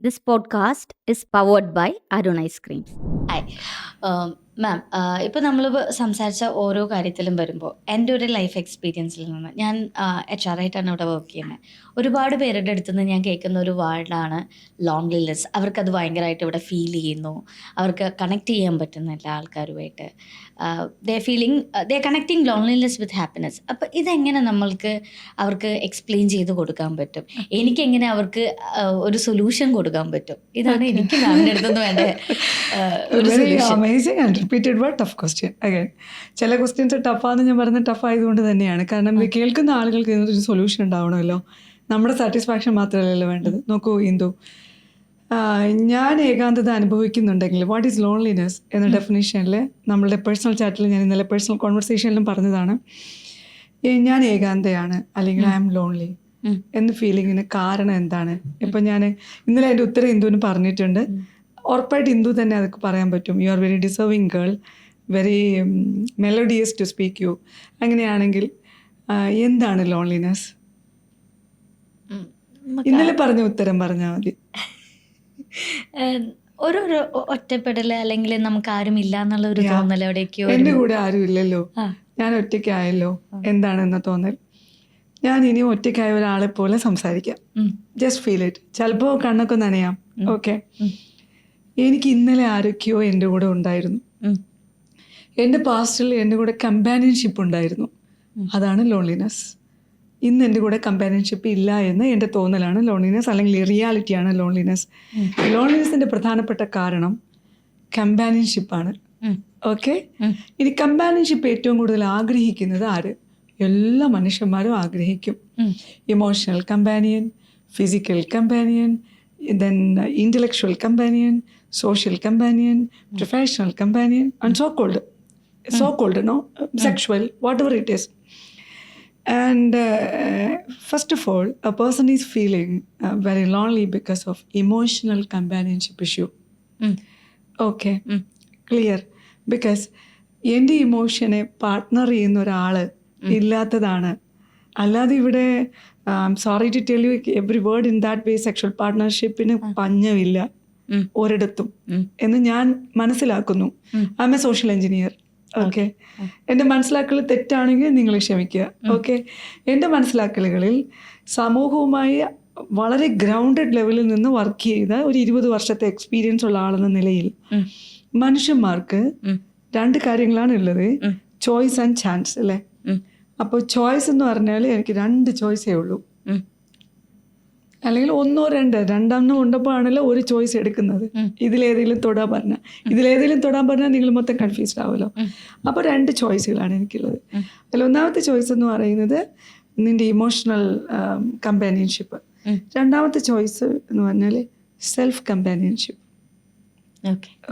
This podcast is powered by Arun Ice Creams. Hi ma'am, ഇപ്പോൾ നമ്മൾ സംസാരിച്ച ഓരോ കാര്യത്തിലും വരുമ്പോൾ എൻ്റെ ഒരു ലൈഫ് എക്സ്പീരിയൻസിൽ നിന്ന് ഞാൻ HR ആയിട്ടാണ് ഇവിടെ വർക്ക് ചെയ്യുന്നത്. ഒരുപാട് പേരുടെ അടുത്ത് നിന്ന് ഞാൻ കേൾക്കുന്ന ഒരു വേർഡാണ് ലോൺലിനെസ്. അവർക്കത് ഭയങ്കരമായിട്ട് ഇവിടെ ഫീൽ ചെയ്യുന്നു, അവർക്ക് കണക്ട് ചെയ്യാൻ പറ്റുന്നില്ല ആൾക്കാരുമായിട്ട്. ദേ കണക്റ്റിംഗ് ലോൺലിനെസ് വിത്ത് ഹാപ്പിനെസ്. അപ്പോൾ ഇതെങ്ങനെ നമ്മൾക്ക് അവർക്ക് എക്സ്പ്ലെയിൻ ചെയ്ത് കൊടുക്കാൻ പറ്റും? എനിക്കെങ്ങനെ അവർക്ക് ഒരു സൊല്യൂഷൻ കൊടുക്കാൻ പറ്റും? ഇതാണ് എനിക്ക് മാമിൻ്റെ അടുത്തുനിന്ന് വേണ്ട ഒരു very solution. Amazing and repeated word tough question. Again ചില ക്വസ്റ്റ്യൻസ് ടഫാന്ന് ഞാൻ പറഞ്ഞ ടഫ് ആയതുകൊണ്ട് തന്നെയാണ്. കാരണം ഇത് കേൾക്കുന്ന ആളുകൾക്ക് ഇതിനൊരു സൊല്യൂഷൻ ഉണ്ടാവണമല്ലോ. നമ്മുടെ സാറ്റിസ്ഫാക്ഷൻ മാത്രമല്ലല്ലോ വേണ്ടത്. നോക്കൂ ഇന്ദു, ഞാൻ ഏകാന്തത അനുഭവിക്കുന്നുണ്ടെങ്കിൽ വാട്ട് ഈസ് ലോൺലിനെസ് എന്ന ഡെഫിനേഷനിൽ നമ്മളുടെ പേഴ്സണൽ ചാറ്റിൽ ഞാൻ ഇന്നലെ പേഴ്സണൽ കോൺവെർസേഷനിലും പറഞ്ഞതാണ്, ഞാൻ ഏകാന്തയാണ് അല്ലെങ്കിൽ ഐ ആം ലോൺലി എന്ന ഫീലിങ്ങിന് കാരണം എന്താണ്? ഇപ്പം ഞാൻ ഇന്നലെ എൻ്റെ ഉത്തരം ഇന്ദുവിന് പറഞ്ഞിട്ടുണ്ട്. ഉറപ്പായിട്ട് ഇന്ദു തന്നെ അതൊക്കെ പറയാൻ പറ്റും. You are very deserving girl, very melodious to speak you. അങ്ങനെയാണെങ്കിൽ എന്താണ് ലോൺലിനെസ്? ഇന്നലെ പറഞ്ഞ ഉത്തരം പറഞ്ഞാൽ മതി. ഒരു ഒറ്റപ്പെടൽ, അല്ലെങ്കിൽ നമുക്ക് ആരും ഇല്ല എന്നുള്ള ഒരു തോന്നൽ എവിടേക്കോ. എൻ്റെ കൂടെ ആരും ഇല്ലല്ലോ, ഞാൻ ഒറ്റയ്ക്കായല്ലോ എന്താണെന്ന തോന്നൽ. ഞാൻ ഇനി ഒറ്റയ്ക്കായ ഒരാളെ പോലെ സംസാരിക്കാം. Just feel it. ചിലപ്പോൾ കണ്ണൊക്കെ നനയാം. ഓക്കെ, എനിക്ക് ഇന്നലെ ആരൊക്കെയോ എൻ്റെ കൂടെ ഉണ്ടായിരുന്നു. എൻ്റെ പാസ്റ്റിൽ എൻ്റെ കൂടെ കമ്പാനിയൻഷിപ്പ് ഉണ്ടായിരുന്നു. അതാണ് ലോൺലിനെസ്. ഇന്ന് എൻ്റെ കൂടെ കമ്പാനിയൻഷിപ്പ് ഇല്ല എന്ന് എൻ്റെ തോന്നലാണ് ലോൺലിനെസ്, അല്ലെങ്കിൽ റിയാലിറ്റിയാണ് ലോൺലിനെസ്. ലോൺലിനെസ്സിൻ്റെ പ്രധാനപ്പെട്ട കാരണം കമ്പാനിയൻഷിപ്പാണ്. ഓക്കെ, ഇനി കമ്പാനിയൻഷിപ്പ് ഏറ്റവും കൂടുതൽ ആഗ്രഹിക്കുന്നത് ആര്? എല്ലാ മനുഷ്യന്മാരും ആഗ്രഹിക്കും. Emotional companion, physical companion, then intellectual companion, social companion, professional companion, and so-called, no, sexual, whatever it is. And first of all, a person is feeling very lonely because of emotional companionship issue. Okay, clear? Because എൻ്റെ ഇമോഷനെ partner ചെയ്യുന്ന ഒരാൾ ഇല്ലാത്തതാണ്. അല്ലാതെ ഇവിടെ sorry to tell you, every word in that way sexual പാർട്ട്ണർഷിപ്പിന് പഞ്ഞമില്ല ഒരിടത്തും എന്ന് ഞാൻ മനസ്സിലാക്കുന്നു. I am a social engineer. Okay, എൻ്റെ മനസ്സിലാക്കൽ തെറ്റാണെങ്കിൽ നിങ്ങൾ ക്ഷമിക്കുക. ഓക്കെ, എൻ്റെ മനസ്സിലാക്കലുകളിൽ സമൂഹവുമായി വളരെ ഗ്രൗണ്ടഡ് ലെവലിൽ നിന്ന് വർക്ക് ചെയ്ത ഒരു 20 വർഷത്തെ എക്സ്പീരിയൻസ് ഉള്ള ആളെന്ന നിലയിൽ മനുഷ്യന്മാർക്ക് രണ്ട് കാര്യങ്ങളാണ് ഉള്ളത്, ചോയ്സ് ആൻഡ് ചാൻസ് അല്ലേ? അപ്പോൾ ചോയ്സ് എന്ന് പറഞ്ഞാൽ എനിക്ക് 2 ചോയ്സേ ഉള്ളൂ, അല്ലെങ്കിൽ 1 or 2, രണ്ടെണ്ണം ഉണ്ടപ്പോൾ ആണല്ലോ ഒരു ചോയ്സ് എടുക്കുന്നത്. ഇതിലേതെങ്കിലും തൊടാൻ പറഞ്ഞാൽ നിങ്ങൾ മൊത്തം കൺഫ്യൂസ്ഡ് ആവുമല്ലോ. അപ്പോൾ 2 ചോയ്സുകളാണ് എനിക്കുള്ളത്. അതിൽ ഒന്നാമത്തെ ചോയ്സ് എന്ന് പറയുന്നത് നിൻ്റെ ഇമോഷണൽ കമ്പാനിയൻഷിപ്പ്. രണ്ടാമത്തെ ചോയ്സ് എന്ന് പറഞ്ഞാൽ സെൽഫ് കമ്പാനിയൻഷിപ്പ്.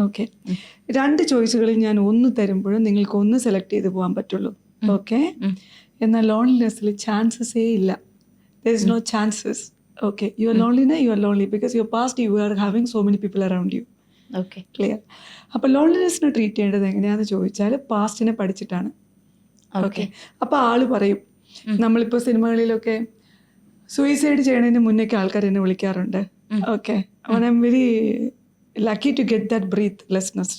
ഓക്കെ, 2 ചോയ്സുകളിൽ ഞാൻ ഒന്ന് തരുമ്പോഴും നിങ്ങൾക്ക് ഒന്ന് സെലക്ട് ചെയ്ത് പോകാൻ പറ്റുള്ളൂ. ഓക്കെ, എന്നാൽ ലോൺലിനെസ്സിൽ ചാൻസസേ ഇല്ല. There is no chances. Okay, you are loneliness, you are lonely because your past you are having so many people around you. Okay, clear? അപ്പോൾ ലോൺലിനെസ്സിനെ ട്രീറ്റ് ചെയ്യേണ്ടത് എങ്ങനെയാണെന്ന് ചോദിച്ചാൽ പാസ്റ്റിനെ പഠിച്ചിട്ടാണ്. ഓക്കെ, അപ്പോൾ ആള് പറയും, നമ്മളിപ്പോൾ സിനിമകളിലൊക്കെ സൂയിസൈഡ് ചെയ്യണതിന് മുന്നേക്ക് ആൾക്കാർ എന്നെ വിളിക്കാറുണ്ട്. Okay, I am very lucky to get that breathlessness.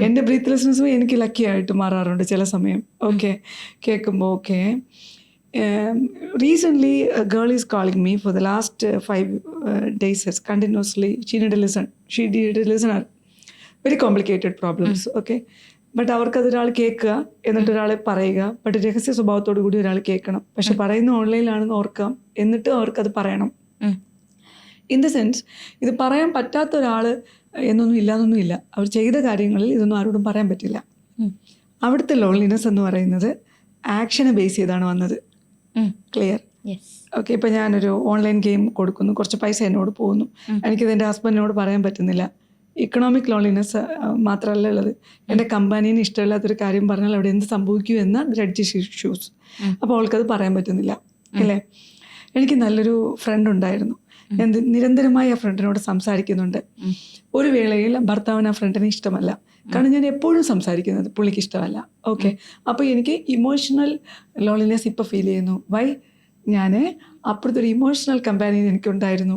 എൻ്റെ ബ്രീത്ത്ലെസ്നെസ്സും എനിക്ക് ലക്കി ആയിട്ട് മാറാറുണ്ട് ചില സമയം. ഓക്കെ, കേൾക്കുമ്പോൾ okay. Recently a girl is calling me for the last 5 days continuously. She need listener, very complicated problems. Okay, but അവർക്കതൊരാൾ കേൾക്കുക, എന്നിട്ട് ഒരാൾ പറയുക. ബട്ട് രഹസ്യ സ്വഭാവത്തോടു കൂടി ഒരാൾ കേൾക്കണം. പക്ഷെ പറയുന്ന ഓൺലൈനിലാണെന്ന് ഓർക്കാം, എന്നിട്ട് അവർക്കത് പറയണം. ഇൻ ദ സെൻസ്, ഇത് പറയാൻ പറ്റാത്ത ഒരാൾ എന്നൊന്നും ഇല്ല. അവർ ചെയ്ത കാര്യങ്ങളിൽ ഇതൊന്നും ആരോടും പറയാൻ പറ്റില്ല. അവിടുത്തെ ലോൺലിനെസ് എന്ന് പറയുന്നത് ആക്ഷനെ ബേസ് ചെയ്താണ് വന്നത്. ക്ലിയർ? ഓക്കെ, ഇപ്പം ഞാനൊരു ഓൺലൈൻ ഗെയിം കൊടുക്കുന്നു, കുറച്ച് പൈസ എന്നോട് പോകുന്നു, എനിക്കിത് എൻ്റെ ഹസ്ബൻഡിനോട് പറയാൻ പറ്റുന്നില്ല. ഇക്കണോമിക് ലോൺലിനെസ് മാത്രമല്ല ഉള്ളത്, എൻ്റെ കമ്പാനിയന് ഇഷ്ടമില്ലാത്തൊരു കാര്യം പറഞ്ഞാൽ അവിടെ എന്ത് സംഭവിക്കൂ എന്ന റെഡ്ജ് ഇഷ്യൂസ്. അപ്പോൾ അവൾക്കത് പറയാൻ പറ്റുന്നില്ല അല്ലേ? എനിക്ക് നല്ലൊരു ഫ്രണ്ട് ഉണ്ടായിരുന്നു. ഞാൻ നിരന്തരമായി ആ ഫ്രണ്ടിനോട് സംസാരിക്കുന്നുണ്ട്. ഒരു വേളയിൽ ഭർത്താവിന് ആ ഫ്രണ്ടിനെ ഇഷ്ടമല്ല, കാരണം ഞാൻ എപ്പോഴും സംസാരിക്കുന്നത് പുള്ളിക്ക് ഇഷ്ടമല്ല. ഓക്കെ, അപ്പോൾ എനിക്ക് ഇമോഷണൽ ലോൺലിനെസ് ഇപ്പോൾ ഫീൽ ചെയ്യുന്നു. വൈ? ഞാൻ അപ്പുറത്തൊരു ഇമോഷണൽ കമ്പാനിയൻ എനിക്കുണ്ടായിരുന്നു.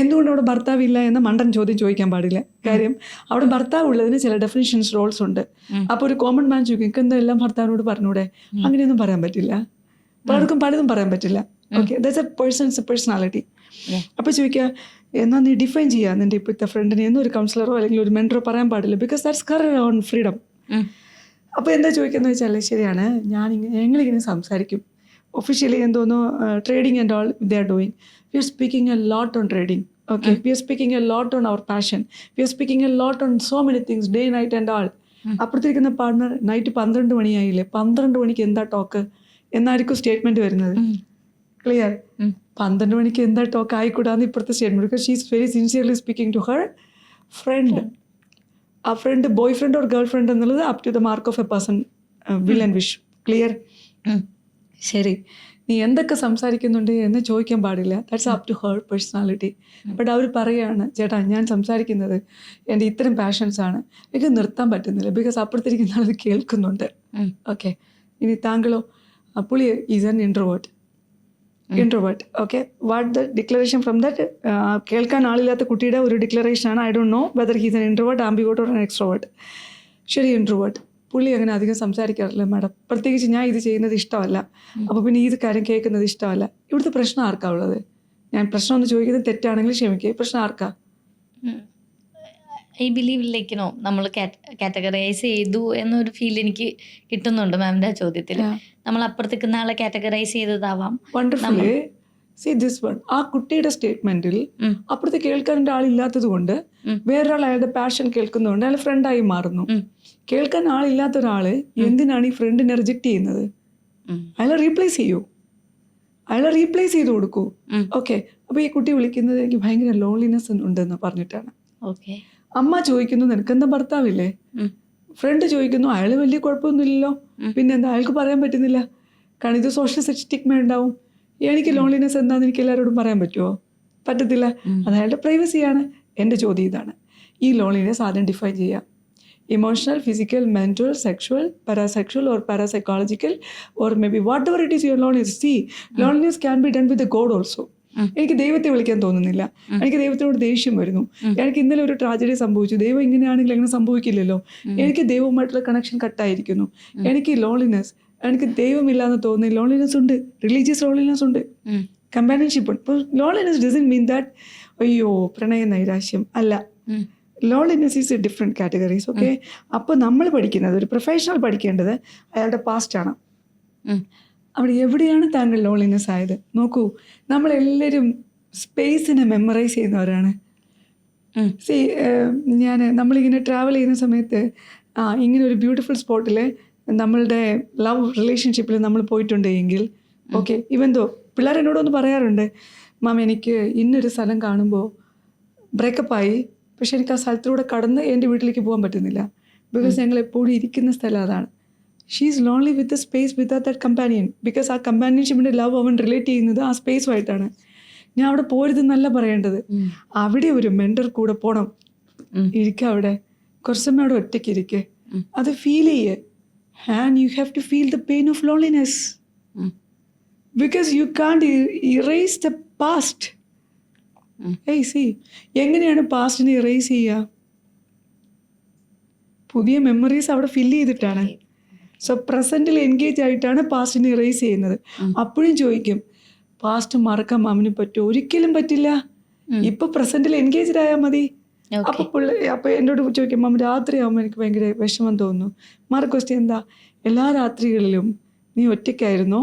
എന്തുകൊണ്ട് അവിടെ ഭർത്താവില്ല എന്ന മണ്ടൻ ചോദ്യം ചോദിക്കാൻ പാടില്ല. കാര്യം അവിടെ ഭർത്താവ് ഉള്ളതിന് ചില ഡെഫിനിഷൻസ് റോൾസ് ഉണ്ട്. അപ്പോൾ ഒരു കോമൺ മാൻ ചോദിക്കും എനിക്ക് എന്താ എല്ലാം ഭർത്താവിനോട് പറഞ്ഞൂടെ? അങ്ങനെയൊന്നും പറയാൻ പറ്റില്ല. പലർക്കും പലതും പറയാൻ പറ്റില്ല. Okay, that's a person's personality. അപ്പോൾ ചോദിക്കുക എന്നാൽ നീ ഡിഫൈൻ ചെയ്യുക നിൻ്റെ ഇപ്പോഴത്തെ ഫ്രണ്ടിനെ എന്നൊരു കൗൺസിലറോ അല്ലെങ്കിൽ ഒരു മെൻറ്ററോ പറയാൻ പാടില്ല. Because that's her own freedom. അപ്പോൾ എന്താ ചോദിക്കുന്നത് വെച്ചാൽ ശരിയാണ്, ഞങ്ങളിങ്ങനെ സംസാരിക്കും ഒഫീഷ്യലി എന്തോന്നോ trading and all they are doing. We are speaking a lot on trading. Okay, we are speaking a lot on our passion. We are speaking a lot on so many things day night and all. അപ്പുറത്തിരിക്കുന്ന partner night 12 മണിയായില്ലേ, 12 മണിക്ക് എന്താ talk എന്നായിരിക്കും statement വരുന്നത്. Clear? 12 മണിക്ക് എന്താ talk ആയിക്കൂടാന്ന് ഇപ്പോഴത്തെ statement. Because she is very sincerely speaking to her friend. ആ friend boy friend or girl friend എന്നുള്ളത് up to the mark of a person will and wish. Clear? ശരി, നീ എന്തൊക്കെ സംസാരിക്കുന്നുണ്ട് എന്ന് ചോദിക്കാൻ പാടില്ല. That's up to her personality. But അവർ പറയുകയാണ് ചേട്ടാ ഞാൻ സംസാരിക്കുന്നത് എൻ്റെ ഇത്തരം പാഷൻസ് ആണ്, എനിക്ക് നിർത്താൻ പറ്റുന്നില്ല. ബിക്കോസ് അപ്പുറത്തിരിക്കുന്ന ആളത് കേൾക്കുന്നുണ്ട്. ഓക്കെ, ഇനി താങ്കളോ? പുള്ളി is an introvert. Okay, what the declaration from that? കേൾക്കാൻ ആളില്ലാത്ത കുട്ടിയുടെ ഒരു ഡിക്ലറേഷനാണ്. I don't know whether he's an introvert, ambivert or an extrovert. ശരി, ഇൻട്രോവേർട്ട്. പുള്ളി അങ്ങനെ അധികം സംസാരിക്കാറില്ല മാഡം. പ്രത്യേകിച്ച് ഞാൻ ഇത് ചെയ്യുന്നത് ഇഷ്ടമല്ല, അപ്പോൾ പിന്നെ ഈ കാര്യം കേൾക്കുന്നത് ഇഷ്ടമല്ല. ഇവിടുത്തെ പ്രശ്നം ആർക്കാ ഉള്ളത്? ഞാൻ പ്രശ്നം ഒന്ന് ചോദിക്കുന്നത് തെറ്റാണെങ്കിൽ ക്ഷമിക്കുക. പ്രശ്നം ആർക്കാ? ഐ ബിലീവ് ലൈക്കിനോ നമ്മൾ കാറ്റഗറൈസ് ചെയ്തു എന്നൊരു ഫീൽ എനിക്ക് കിട്ടുന്നുണ്ട് മാമിൻ്റെ ആ ചോദ്യത്തിൽ. നമ്മൾ അപ്പുറത്തേക്ക് നാളെ കാറ്റഗറൈസ് ചെയ്തതാവാം. വണ്ടർഫുള്ളി. സി ദിസ് വൺ, ആ കുട്ടിയുടെ സ്റ്റേറ്റ്മെന്റിൽ അപ്പുറത്ത് കേൾക്കാൻ ആളില്ലാത്തത് കൊണ്ട് വേറൊരാൾ അയാളുടെ പാഷൻ കേൾക്കുന്നതുകൊണ്ട് അയാൾ ഫ്രണ്ടായി മാറുന്നു. കേൾക്കാൻ ആളില്ലാത്ത ഒരാള് എന്തിനാണ് ഈ ഫ്രണ്ടിനെ റിജക്റ്റ് ചെയ്യുന്നത്? അയാളെ റീപ്ലേസ് ചെയ്ത് കൊടുക്കൂ. ഓക്കെ, അപ്പൊ ഈ കുട്ടി വിളിക്കുന്നത് എനിക്ക് ഭയങ്കര ലോൺലിനെസ് ഉണ്ടെന്ന് പറഞ്ഞിട്ടാണ്. ഓക്കെ, അമ്മ ചോദിക്കുന്നു നിനക്കെന്താ ഭർത്താവില്ലേ? ഫ്രണ്ട് ചോദിക്കുന്നു അയാൾ വലിയ കുഴപ്പമൊന്നുമില്ലല്ലോ, പിന്നെന്താ അയാൾക്ക് പറയാൻ പറ്റുന്നില്ല? കാരണം ഇത് സോഷ്യൽ സ്റ്റിഗ്മ ഉണ്ടാവും. എനിക്ക് ലോൺലിനെസ് എന്താണെന്ന് എനിക്ക് എല്ലാവരോടും പറയാൻ പറ്റുമോ? പറ്റത്തില്ല. അത് അയാളുടെ പ്രൈവസിയാണ്. എൻ്റെ ചോദ്യം ഇതാണ്, ഈ ലോൺലിനെസ് ആദ്യം ഡിഫൈൻ ചെയ്യാം. Emotional, physical, mental, sexual, parasexual or parapsychological or maybe whatever it is your loneliness. See, loneliness can be done with the god also. എനിക്ക് ദൈവത്തെ വിളിക്കാൻ തോന്നുന്നില്ല, എനിക്ക് ദൈവത്തിനോട് ദേഷ്യം വരുന്നു, എനിക്ക് ഇന്നലെ ഒരു ട്രാജഡി സംഭവിച്ചു, ദൈവം ഇങ്ങനെയാണെങ്കിൽ അങ്ങനെ സംഭവിക്കില്ലല്ലോ, എനിക്ക് ദൈവവുമായിട്ടുള്ള കണക്ഷൻ കട്ടായിരിക്കുന്നു, എനിക്ക് ലോൺലിനെസ്, എനിക്ക് ദൈവമില്ല എന്ന് തോന്നുന്നു. ലോൺലിനെസ് ഉണ്ട്, റിലീജിയസ് ലോൺലിനെസ് ഉണ്ട്, കമ്പാനിയൻഷിപ്പ് ഉണ്ട്. ഇപ്പോൾ ലോൺലിനെസ് ഡസൻറ്റ് മീൻ ദാറ്റ് അയ്യോ പ്രണയ നൈരാശ്യം അല്ല. Loneliness is A different categories. Okay, അപ്പോൾ നമ്മൾ പഠിക്കുന്നത്, ഒരു പ്രൊഫഷണൽ പഠിക്കേണ്ടത് അയാളുടെ പാസ്റ്റാണ്. അവിടെ എവിടെയാണ് താങ്കൾ ലോൺലിനെസ് ആയത്? നോക്കൂ, നമ്മളെല്ലാവരും സ്പേസിനെ മെമ്മറൈസ് ചെയ്യുന്നവരാണ്. സി, നമ്മളിങ്ങനെ ട്രാവൽ ചെയ്യുന്ന സമയത്ത് ഇങ്ങനെ ഒരു ബ്യൂട്ടിഫുൾ സ്പോട്ടിൽ നമ്മളുടെ ലവ് റിലേഷൻഷിപ്പിൽ നമ്മൾ പോയിട്ടുണ്ട് എങ്കിൽ, ഓക്കെ, ഇവൻ തോ പിള്ളേർ എന്നോടൊന്ന് പറയാറുണ്ട്, മാം എനിക്ക് ഇന്നൊരു സ്ഥലം കാണുമ്പോൾ ബ്രേക്കപ്പായി, പക്ഷെ എനിക്ക് ആ സ്ഥലത്തിലൂടെ കടന്ന് എൻ്റെ വീട്ടിലേക്ക് പോകാൻ പറ്റുന്നില്ല. ബിക്കോസ് ഞങ്ങൾ എപ്പോഴും ഇരിക്കുന്ന സ്ഥലം അതാണ്. She is lonely with a space without that companion. Because ആ കമ്പാനിയൻഷിപ്പിൻ്റെ ലവ് അവൻ റിലേറ്റ് ചെയ്യുന്നത് ആ സ്പേസുമായിട്ടാണ്. ഞാൻ അവിടെ പോരുതെന്നല്ല പറയേണ്ടത്, അവിടെ ഒരു മെൻറ്റർ കൂടെ പോകണം. ഇരിക്കുക അവിടെ കുറച്ച് സമയം അവിടെ ഒറ്റയ്ക്ക് ഇരിക്കുക, അത് ഫീൽ ചെയ്യേ. And you have to feel the pain of loneliness because you can't erase the past. See, എങ്ങനെയാണ് പാസ്റ്റിനെ ഇറേസ് ചെയ്യുക? പുതിയ മെമ്മറീസ് അവിടെ ഫില്ല് ചെയ്തിട്ടാണ്. സോ പ്രസൻറ്റിൽ എൻഗേജ് ആയിട്ടാണ് പാസ്റ്റിനെ ഇറേസ് ചെയ്യുന്നത്. അപ്പോഴും ചോദിക്കും പാസ്റ്റ് മറക്കാൻ മാമിന് പറ്റുമോ? ഒരിക്കലും പറ്റില്ല. ഇപ്പൊ പ്രസൻറ്റിൽ എൻഗേജ്ഡ് ആയാൽ മതി. അപ്പോൾ എന്നോട് ചോദിക്കും മാം രാത്രിയാകുമ്പോൾ എനിക്ക് ഭയങ്കര വിഷമം തോന്നുന്നു. മാർക്ക് ക്വസ്റ്റ്യൻ എന്താ? എല്ലാ രാത്രികളിലും നീ ഒറ്റയ്ക്കായിരുന്നോ?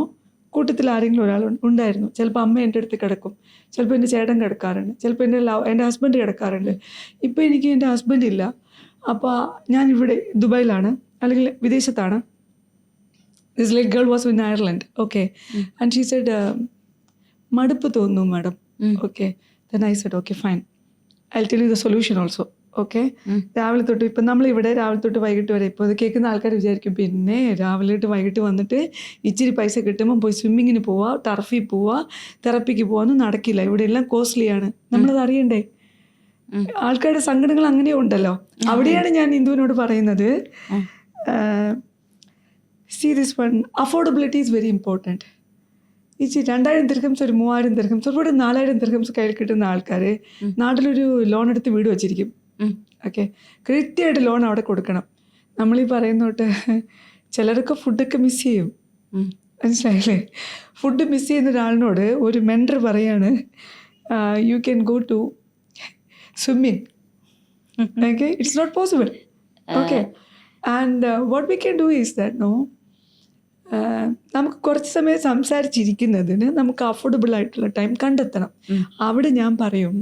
കൂട്ടത്തിൽ ആരെങ്കിലും ഒരാൾ ഉണ്ടായിരുന്നു? ചിലപ്പോൾ അമ്മ എൻ്റെ അടുത്ത് കിടക്കും, ചിലപ്പോൾ എൻ്റെ ചേട്ടൻ കിടക്കാറുണ്ട്, ചിലപ്പോൾ എൻ്റെ ഹസ്ബൻഡ് കിടക്കാറുണ്ട്. ഇപ്പോൾ എനിക്ക് എൻ്റെ ഹസ്ബൻഡ് ഇല്ല, അപ്പോൾ ഞാൻ ഇവിടെ ദുബായിലാണ് അല്ലെങ്കിൽ വിദേശത്താണ്. This like girl was in Ireland. Okay, and she said മടുപ്പ് തോന്നുന്നു madam. Okay, then I said okay fine, I tell you the solution also. Okay, രാവിലെ തൊട്ട് ഇപ്പം നമ്മളിവിടെ രാവിലെ തൊട്ട് വൈകിട്ട് വരെ, ഇപ്പോൾ ഇത് കേൾക്കുന്ന ആൾക്കാർ വിചാരിക്കും പിന്നെ രാവിലെ തൊട്ട് വൈകിട്ട് വന്നിട്ട് ഇച്ചിരി പൈസ കിട്ടുമ്പോൾ പോയി സ്വിമ്മിങ്ങിന് പോവുക, ടർഫിൽ പോവുക, തെറപ്പിക്ക് പോകാനൊന്നും നടക്കില്ല. ഇവിടെ എല്ലാം കോസ്റ്റ്ലിയാണ്, നമ്മളത് അറിയണ്ടേ? ആൾക്കാരുടെ സങ്കടങ്ങൾ അങ്ങനെ ഉണ്ടല്ലോ. അവിടെയാണ് ഞാൻ ഇന്ദുവിനോട് പറയുന്നത്, see this one, affordability is very important. ഈ 2000 ദിർഹംസ് ഒരു 3000 ദിർഹംസ് ഒരുപാട് 4000 ദിർഹംസ് കയ്യിൽ കിട്ടുന്ന ആൾക്കാർ നാട്ടിലൊരു ലോൺ എടുത്ത് വീട് വെച്ചിരിക്കും. ഓക്കെ, കൃത്യമായിട്ട് ലോൺ അവിടെ കൊടുക്കണം. നമ്മളീ പറയുന്ന തൊട്ട് ചിലരൊക്കെ ഫുഡൊക്കെ മിസ് ചെയ്യും, മനസ്സിലായില്ലേ? ഫുഡ് മിസ് ചെയ്യുന്ന ഒരാളിനോട് ഒരു മെൻറ്റർ പറയാണ്, you can go to swimming. Okay, it's not possible. Okay, and what we can do is that no, നമുക്ക് കുറച്ച് സമയം സംസാരിച്ചിരിക്കുന്നതിന് നമുക്ക് അഫോർഡബിൾ ആയിട്ടുള്ള ടൈം കണ്ടെത്തണം. അവിടെ ഞാൻ പറയും,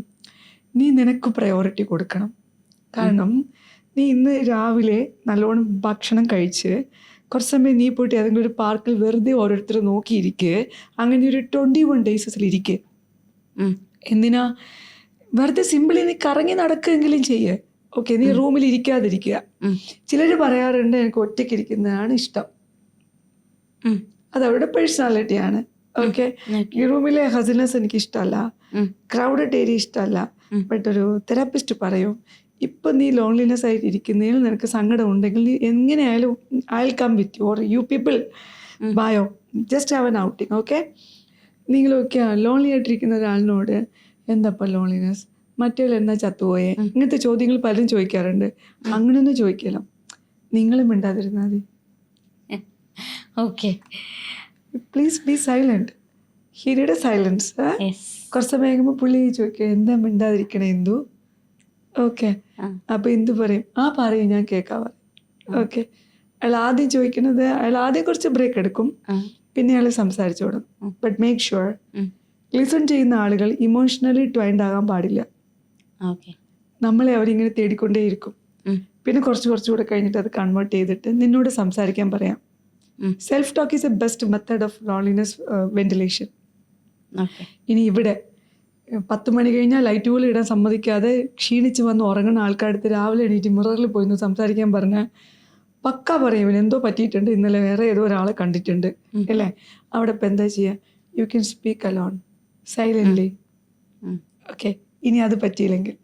നീ നിനക്ക് പ്രയോറിറ്റി കൊടുക്കണം. കാരണം നീ ഇന്ന് രാവിലെ നല്ലോണം ഭക്ഷണം കഴിച്ച് കുറച്ച് സമയം നീ പോയിട്ട് ഏതെങ്കിലും ഒരു പാർക്കിൽ വെറുതെ ഓരോരുത്തർ നോക്കിയിരിക്കുക. അങ്ങനെ ഒരു 21 ഡേയ്സിൽ ഇരിക്കുക. എന്തിനാ? വെറുതെ സിമ്പിളി നീ കറങ്ങി നടക്കുകയെങ്കിലും ചെയ്യുക. ഓക്കെ, നീ റൂമിൽ ഇരിക്കാതിരിക്കുക. ചിലർ പറയാറുണ്ട് എനിക്ക് ഒറ്റയ്ക്ക് ഇരിക്കുന്നതാണ് ഇഷ്ടം. അത് അവരുടെ പേഴ്സണാലിറ്റിയാണ്. ഓക്കെ, ഈ റൂമിലെ ഹസിൽനെസ് എനിക്ക് ഇഷ്ടമല്ല, ക്രൗഡഡ് ഏരിയ ഇഷ്ടമല്ല. ബട്ട് ഒരു തെറാപ്പിസ്റ്റ് പറയും, ഇപ്പം നീ ലോൺലിനെസ് ആയിട്ട് ഇരിക്കുന്നതിൽ നിനക്ക് സങ്കടം ഉണ്ടെങ്കിൽ നീ എങ്ങനെയായാലും I will come with you or you people bio just have an outing. Okay, നിങ്ങളൊക്കെ ലോൺലി ആയിട്ടിരിക്കുന്ന ഒരാളിനോട് എന്താപ്പം ലോൺലിനെസ്, മറ്റേ എന്നാ ചത്തുപോയേ, ഇങ്ങനത്തെ ചോദ്യങ്ങൾ പലരും ചോദിക്കാറുണ്ട്. അങ്ങനെയൊന്നും ചോദിക്കലോ, നിങ്ങളും മിണ്ടാതിരുന്നാൽ മതി. Okay, please be silent. ഹിരിയുടെ സൈലൻസ്. കുറച്ച് സമയം കഴിയുമ്പോൾ പുള്ളി ചോദിക്കുക എന്താ മിണ്ടാതിരിക്കണേ എന്തു. ഓക്കെ, അപ്പോൾ എന്തു പറയും? പറയും, ഞാൻ കേൾക്കാൻ പറയും. ഓക്കെ, അയാൾ ആദ്യം ചോദിക്കുന്നത്, അയാൾ ആദ്യം കുറച്ച് ബ്രേക്ക് എടുക്കും, പിന്നെ അയാൾ സംസാരിച്ചു തുടങ്ങും. ബട്ട് മേക്ക് ഷുവർ ലിസൺ ചെയ്യുന്ന ആളുകൾ ഇമോഷണലി ട്വൈൻഡ് ആകാൻ പാടില്ല. നമ്മളെ അവരിങ്ങനെ തേടിക്കൊണ്ടേയിരിക്കും. പിന്നെ കുറച്ചുകൂടെ കഴിഞ്ഞിട്ട് അത് കൺവേർട്ട് ചെയ്തിട്ട് നിന്നോട് സംസാരിക്കാൻ പറയാം. Self talk is A best method of loneliness ventilation. ഇനി ഇവിടെ 10 മണി കഴിഞ്ഞാൽ ലൈറ്റ് പോലും ഇടാൻ സമ്മതിക്കാതെ ക്ഷീണിച്ച് വന്ന് ഉറങ്ങുന്ന ആൾക്കാരടുത്ത് രാവിലെ എണീറ്റ് മിററിൽ പോയി സംസാരിക്കാൻ പറഞ്ഞാൽ പക്ക പറയും ഇവന് എന്തോ പറ്റിയിട്ടുണ്ട്, ഇന്നലെ വേറെ ഏതോ ഒരാളെ കണ്ടിട്ടുണ്ട് അല്ലേ. അവിടെ ഇപ്പം എന്താ ചെയ്യുക? You can speak alone silently. Okay, ഇനി അത് പറ്റിയില്ലെങ്കിൽ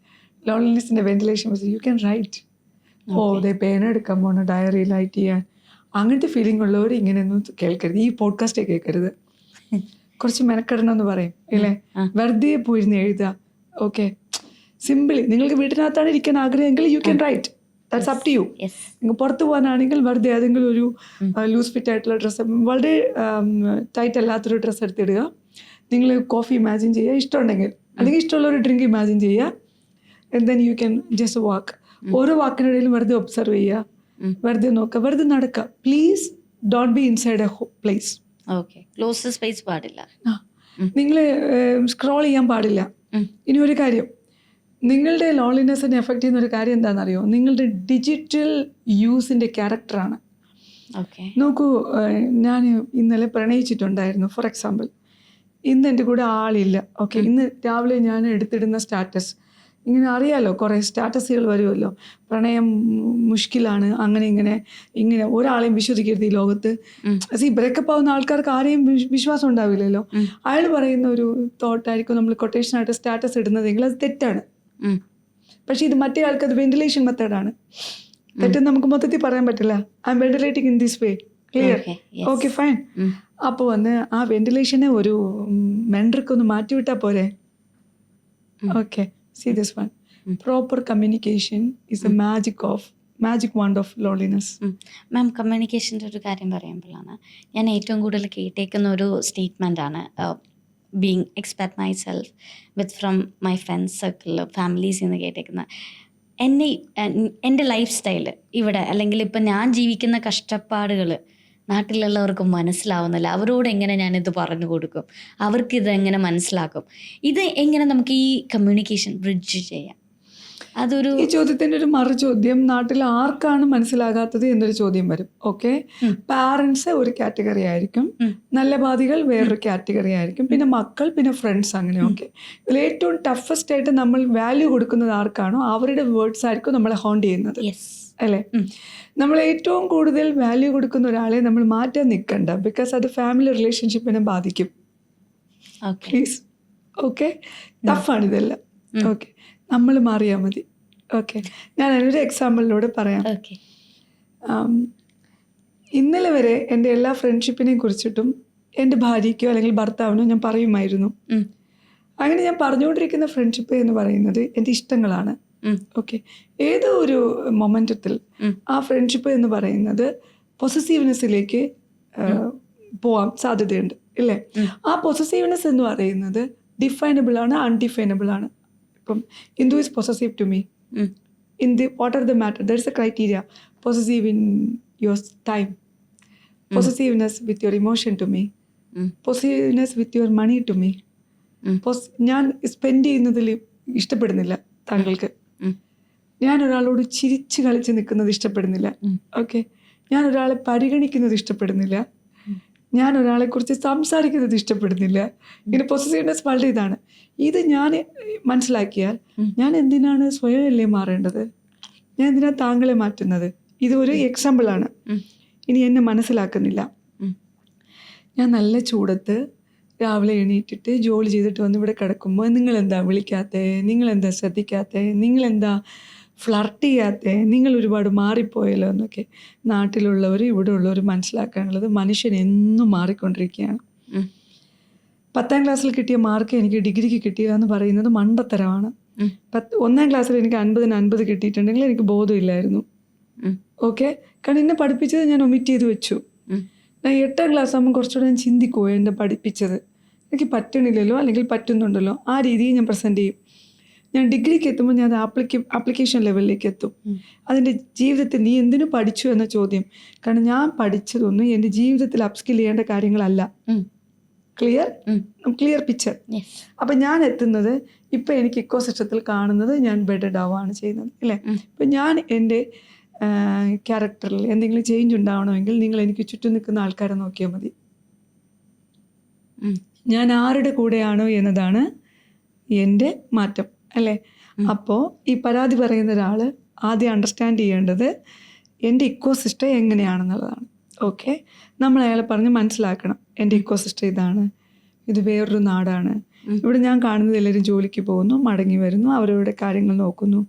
ലോൺലിനെസ്സിൻ്റെ വെന്റിലേഷൻ യു ക്യാൻ റൈറ്റ്. ദേ പേന എടുക്കാൻ പോകണം, ഡയറി ലൈറ്റ് ചെയ്യാൻ. അങ്ങനത്തെ ഫീലിംഗ് ഉള്ളവർ ഇങ്ങനെയൊന്നും കേൾക്കരുത്, ഈ പോഡ്കാസ്റ്റേ കേൾക്കരുത്. കുറച്ച് മെനക്കെടണം എന്ന് പറയും ഇല്ലേ, വെറുതെ പോയിരുന്ന് എഴുതുക. ഓക്കെ, സിമ്പിളി നിങ്ങൾക്ക് വീട്ടിനകത്താണ് ഇരിക്കാൻ ആഗ്രഹമെങ്കിൽ you can write, that's up to you. നിങ്ങൾ പുറത്ത് പോകാനാണെങ്കിൽ വെറുതെ ഏതെങ്കിലും ഒരു ലൂസ് ഫിറ്റ് ആയിട്ടുള്ള ഡ്രസ്സ്, വളരെ ടൈറ്റ് അല്ലാത്തൊരു ഡ്രസ്സ് എടുത്തിടുക. നിങ്ങൾ കോഫി ഇമാജിൻ ചെയ്യുക ഇഷ്ടമുണ്ടെങ്കിൽ, അല്ലെങ്കിൽ ഇഷ്ടമുള്ള ഒരു ഡ്രിങ്ക് ഇമാജിൻ ചെയ്യുക. And then you can just walk. ഓരോ വാക്കിനിടയിലും വെറുതെ ഒബ്സർവ് ചെയ്യുക, വെറുതെ നോക്കുക, വെറുതെ നടക്കുക. Please don't be inside a place. Okay, close space പാടില്ല. നിങ്ങൾ സ്ക്രോൾ ചെയ്യാൻ പാടില്ല. ഇനി ഒരു കാര്യം, നിങ്ങളുടെ ലോൺലിനെസ്സിനെ എഫക്റ്റ് ചെയ്യുന്ന ഒരു കാര്യം എന്താണെന്നറിയോ? നിങ്ങളുടെ ഡിജിറ്റൽ യൂസിൻ്റെ ക്യാരക്ടറാണ്. നോക്കൂ, ഞാൻ ഇന്നലെ പ്രണയിച്ചിട്ടുണ്ടായിരുന്നു ഫോർ എക്സാമ്പിൾ. ഇന്ന് എൻ്റെ കൂടെ ആളില്ല. ഓക്കെ, ഇന്ന് രാവിലെ ഞാൻ എടുത്തിടുന്ന സ്റ്റാറ്റസ്, ഇങ്ങനെ അറിയാലോ കുറേ സ്റ്റാറ്റസുകൾ വരുമല്ലോ, പ്രണയം മുഷ്കിലാണ്, അങ്ങനെ ഇങ്ങനെ ഒരാളെയും വിശ്വസിക്കരുത് ഈ ലോകത്ത്. ബ്രേക്കപ്പ് ആവുന്ന ആൾക്കാർക്ക് ആരെയും വിശ്വാസം ഉണ്ടാവില്ലല്ലോ. അയാൾ പറയുന്ന ഒരു തോട്ടായിരിക്കും നമ്മൾ കൊട്ടേഷനായിട്ട് സ്റ്റാറ്റസ് ഇടുന്നതെങ്കിൽ അത് തെറ്റാണ്. പക്ഷെ ഇത് മറ്റേ ആൾക്ക് അത് വെന്റിലേഷൻ മെത്തേഡാണ്. തെറ്റെന്ന് നമുക്ക് മൊത്തത്തിൽ പറയാൻ പറ്റില്ല. I M ventilating in this way, clear? Okay, fine. അപ്പോൾ ആ വെന്റിലേഷനെ ഒരു മെൻഡർക്ക് ഒന്ന് മാറ്റിവിട്ടാൽ പോരെ? Okay, see this one. Proper communication is the magic wand of loneliness. മാം, കമ്മ്യൂണിക്കേഷൻ്റെ ഒരു കാര്യം പറയുമ്പോഴാണ് ഞാൻ ഏറ്റവും കൂടുതൽ കേട്ടേക്കുന്ന ഒരു സ്റ്റേറ്റ്മെൻ്റ് ആണ്, being expert myself with from my friends circle, ഫാമിലീസിൽ നിന്ന് കേട്ടേക്കുന്നത്. എൻ്റെ ലൈഫ് സ്റ്റൈല് ഇവിടെ, അല്ലെങ്കിൽ ഇപ്പം ഞാൻ ജീവിക്കുന്ന കഷ്ടപ്പാടുകൾ നാട്ടിലുള്ളവർക്ക് മനസ്സിലാവുന്നില്ല. അവരോട് എങ്ങനെ ഞാനിത് പറഞ്ഞു കൊടുക്കും, അവർക്കിതെങ്ങനെ മനസ്സിലാക്കും? ഇത് എങ്ങനെ നമുക്ക് ഈ കമ്മ്യൂണിക്കേഷൻ ബ്രിഡ്ജ് ചെയ്യാം? അതൊരു ഈ ചോദ്യത്തിൻ്റെ ഒരു മറു ചോദ്യം, നാട്ടിൽ ആർക്കാണ് മനസ്സിലാകാത്തത് എന്നൊരു ചോദ്യം വരും. ഓക്കെ, പാരൻസ് ഒരു കാറ്റഗറി ആയിരിക്കും, നല്ല ബാധികൾ വേറൊരു കാറ്റഗറി ആയിരിക്കും, പിന്നെ മക്കൾ, പിന്നെ ഫ്രണ്ട്സ്, അങ്ങനെ. ഓക്കെ, ഇതിൽ ഏറ്റവും ടഫസ്റ്റ് ആയിട്ട് നമ്മൾ വാല്യൂ കൊടുക്കുന്നത് ആർക്കാണോ അവരുടെ വേർഡ്സ് ആയിരിക്കും നമ്മളെ ഹോണ്ട് ചെയ്യുന്നത്, അല്ലേ? നമ്മൾ ഏറ്റവും കൂടുതൽ വാല്യൂ കൊടുക്കുന്ന ഒരാളെ നമ്മൾ മാറ്റാൻ നിൽക്കണ്ട, ബിക്കോസ് അത് ഫാമിലി റിലേഷൻഷിപ്പിനെ ബാധിക്കും. പ്ലീസ്. ഓക്കെ, ടഫാണ് ഇതെല്ലാം. ഓക്കെ, നമ്മൾ മാറിയാൽ മതി. ഓക്കെ, ഞാൻ അതിനൊരു എക്സാമ്പിളിലൂടെ പറയാം. ഇന്നലെ വരെ എൻ്റെ എല്ലാ ഫ്രണ്ട്ഷിപ്പിനെ കുറിച്ചിട്ടും എൻ്റെ ഭാര്യയ്ക്കോ അല്ലെങ്കിൽ ഭർത്താവിനോ ഞാൻ പറയുമായിരുന്നു. അങ്ങനെ ഞാൻ പറഞ്ഞുകൊണ്ടിരിക്കുന്ന ഫ്രണ്ട്ഷിപ്പ് എന്ന് പറയുന്നത് എൻ്റെ ഇഷ്ടങ്ങളാണ്. ഓക്കെ, ഏതോ ഒരു മൊമെന്റത്തിൽ ആ ഫ്രണ്ട്ഷിപ്പ് എന്ന് പറയുന്നത് പൊസസീവ്നെസ്സിലേക്ക് പോവാൻ സാധ്യതയുണ്ട് ഇല്ലേ? ആ പൊസസീവ്നെസ് എന്ന് പറയുന്നത് ഡിഫൈനബിൾ ആണ്, അൺഡിഫൈനബിൾ ആണ്. ഇപ്പം Indu is possessive to me in the what are the matter, there is a criteria. Possessive in your time, possessiveness with your emotion to me, possessiveness with your money to me. ഞാൻ spend ചെയ്യുന്നതിൽ ഇഷ്ടപ്പെടുന്നില്ല താങ്കൾക്ക്. ഞാൻ ഒരാളോട് ചിരിച്ച് കളിച്ച് നിൽക്കുന്നത് ഇഷ്ടപ്പെടുന്നില്ല. ഓക്കെ, ഞാൻ ഒരാളെ പരിഗണിക്കുന്നത് ഇഷ്ടപ്പെടുന്നില്ല. ഞാൻ ഒരാളെക്കുറിച്ച് സംസാരിക്കുന്നത് ഇഷ്ടപ്പെടുന്നില്ല. ഇങ്ങനെ പൊസസീവ്നെസ് വളരെ ഇതാണ്. ഇത് ഞാൻ മനസ്സിലാക്കിയാൽ ഞാൻ എന്തിനാണ് സ്വയം അല്ലേ മാറേണ്ടത്? ഞാൻ എന്തിനാണ് താങ്കളെ മാറ്റുന്നത്? ഇത് ഒരു എക്സാമ്പിളാണ്. ഇനി എന്നെ മനസ്സിലാക്കുന്നില്ല. ഞാൻ നല്ല ചൂടത്ത് രാവിലെ എണീറ്റിട്ട് ജോലി ചെയ്തിട്ട് വന്ന് ഇവിടെ കിടക്കുമ്പോൾ നിങ്ങളെന്താ വിളിക്കാത്തേ, നിങ്ങളെന്താ ശ്രദ്ധിക്കാത്തേ, നിങ്ങളെന്താ ഫ്ലർട്ട് ചെയ്യാത്തേ, നിങ്ങൾ ഒരുപാട് മാറിപ്പോയല്ലോ എന്നൊക്കെ നാട്ടിലുള്ളവർ ഇവിടെ ഉള്ളവർ മനസ്സിലാക്കാനുള്ളത് മനുഷ്യൻ എന്നും മാറിക്കൊണ്ടിരിക്കുകയാണ്. 10ാം ക്ലാസ്സിൽ കിട്ടിയ മാർക്ക് എനിക്ക് ഡിഗ്രിക്ക് കിട്ടിയ എന്ന് പറയുന്നത് മണ്ടത്തരമാണ്. 1ാം ക്ലാസ്സിൽ എനിക്ക് 50-ന് 50 കിട്ടിയിട്ടുണ്ടെങ്കിൽ എനിക്ക് ബോധമില്ലായിരുന്നു. ഓക്കെ, കാരണം എന്നെ പഠിപ്പിച്ചത് ഞാൻ ഒമിറ്റ് ചെയ്ത് വെച്ചു. ഞാൻ 8ാം ക്ലാസ് ആകുമ്പോൾ കുറച്ചുകൂടെ ഞാൻ ചിന്തിക്കുമോ എന്നെ പഠിപ്പിച്ചത് എനിക്ക് പറ്റണില്ലല്ലോ അല്ലെങ്കിൽ പറ്റുന്നുണ്ടല്ലോ, ആ രീതിയിൽ ഞാൻ പ്രസൻറ്റ് ചെയ്യും. ഞാൻ ഡിഗ്രിക്ക് എത്തുമ്പോൾ ഞാൻ ആപ്ലിക്കേഷൻ ലെവലിലേക്ക് എത്തും. അതിൻ്റെ ജീവിതത്തിൽ നീ എന്തിനു പഠിച്ചു എന്ന ചോദ്യം. കാരണം ഞാൻ പഠിച്ചതൊന്നും എൻ്റെ ജീവിതത്തിൽ അപ്സ്കിൽ ചെയ്യേണ്ട കാര്യങ്ങളല്ല. Clear picture. അപ്പം ഞാൻ എത്തുന്നത് ഇപ്പം എനിക്ക് ഇക്കോ സിസ്റ്റത്തിൽ കാണുന്നത് ഞാൻ ബെഡഡ് ആവുകയാണ് ചെയ്യുന്നത് അല്ലേ? ഇപ്പം ഞാൻ എൻ്റെ ക്യാരക്ടറിൽ എന്തെങ്കിലും ചേഞ്ച് ഉണ്ടാവണമെങ്കിൽ നിങ്ങൾ എനിക്ക് ചുറ്റും നിൽക്കുന്ന ആൾക്കാരെ നോക്കിയാൽ മതി. ഞാൻ ആരുടെ കൂടെയാണോ എന്നതാണ് എൻ്റെ മാറ്റം അല്ലേ? അപ്പോൾ ഈ പരാതി പറയുന്ന ഒരാൾ ആദ്യം അണ്ടർസ്റ്റാൻഡ് ചെയ്യേണ്ടത് എൻ്റെ ഇക്കോ സിസ്റ്റം എങ്ങനെയാണെന്നുള്ളതാണ്. ഓക്കെ, നമ്മൾ അയാളെ പറഞ്ഞ് മനസ്സിലാക്കണം. എൻ്റെ ഇക്കോ സിസ്റ്റം ഇതാണ്, ഇത് വേറൊരു നാടാണ്, ഇവിടെ ഞാൻ കാണുന്നത് എല്ലാവരും ജോലിക്ക് പോകുന്നു, മടങ്ങി വരുന്നു, അവരവരുടെ കാര്യങ്ങൾ നോക്കുന്നു.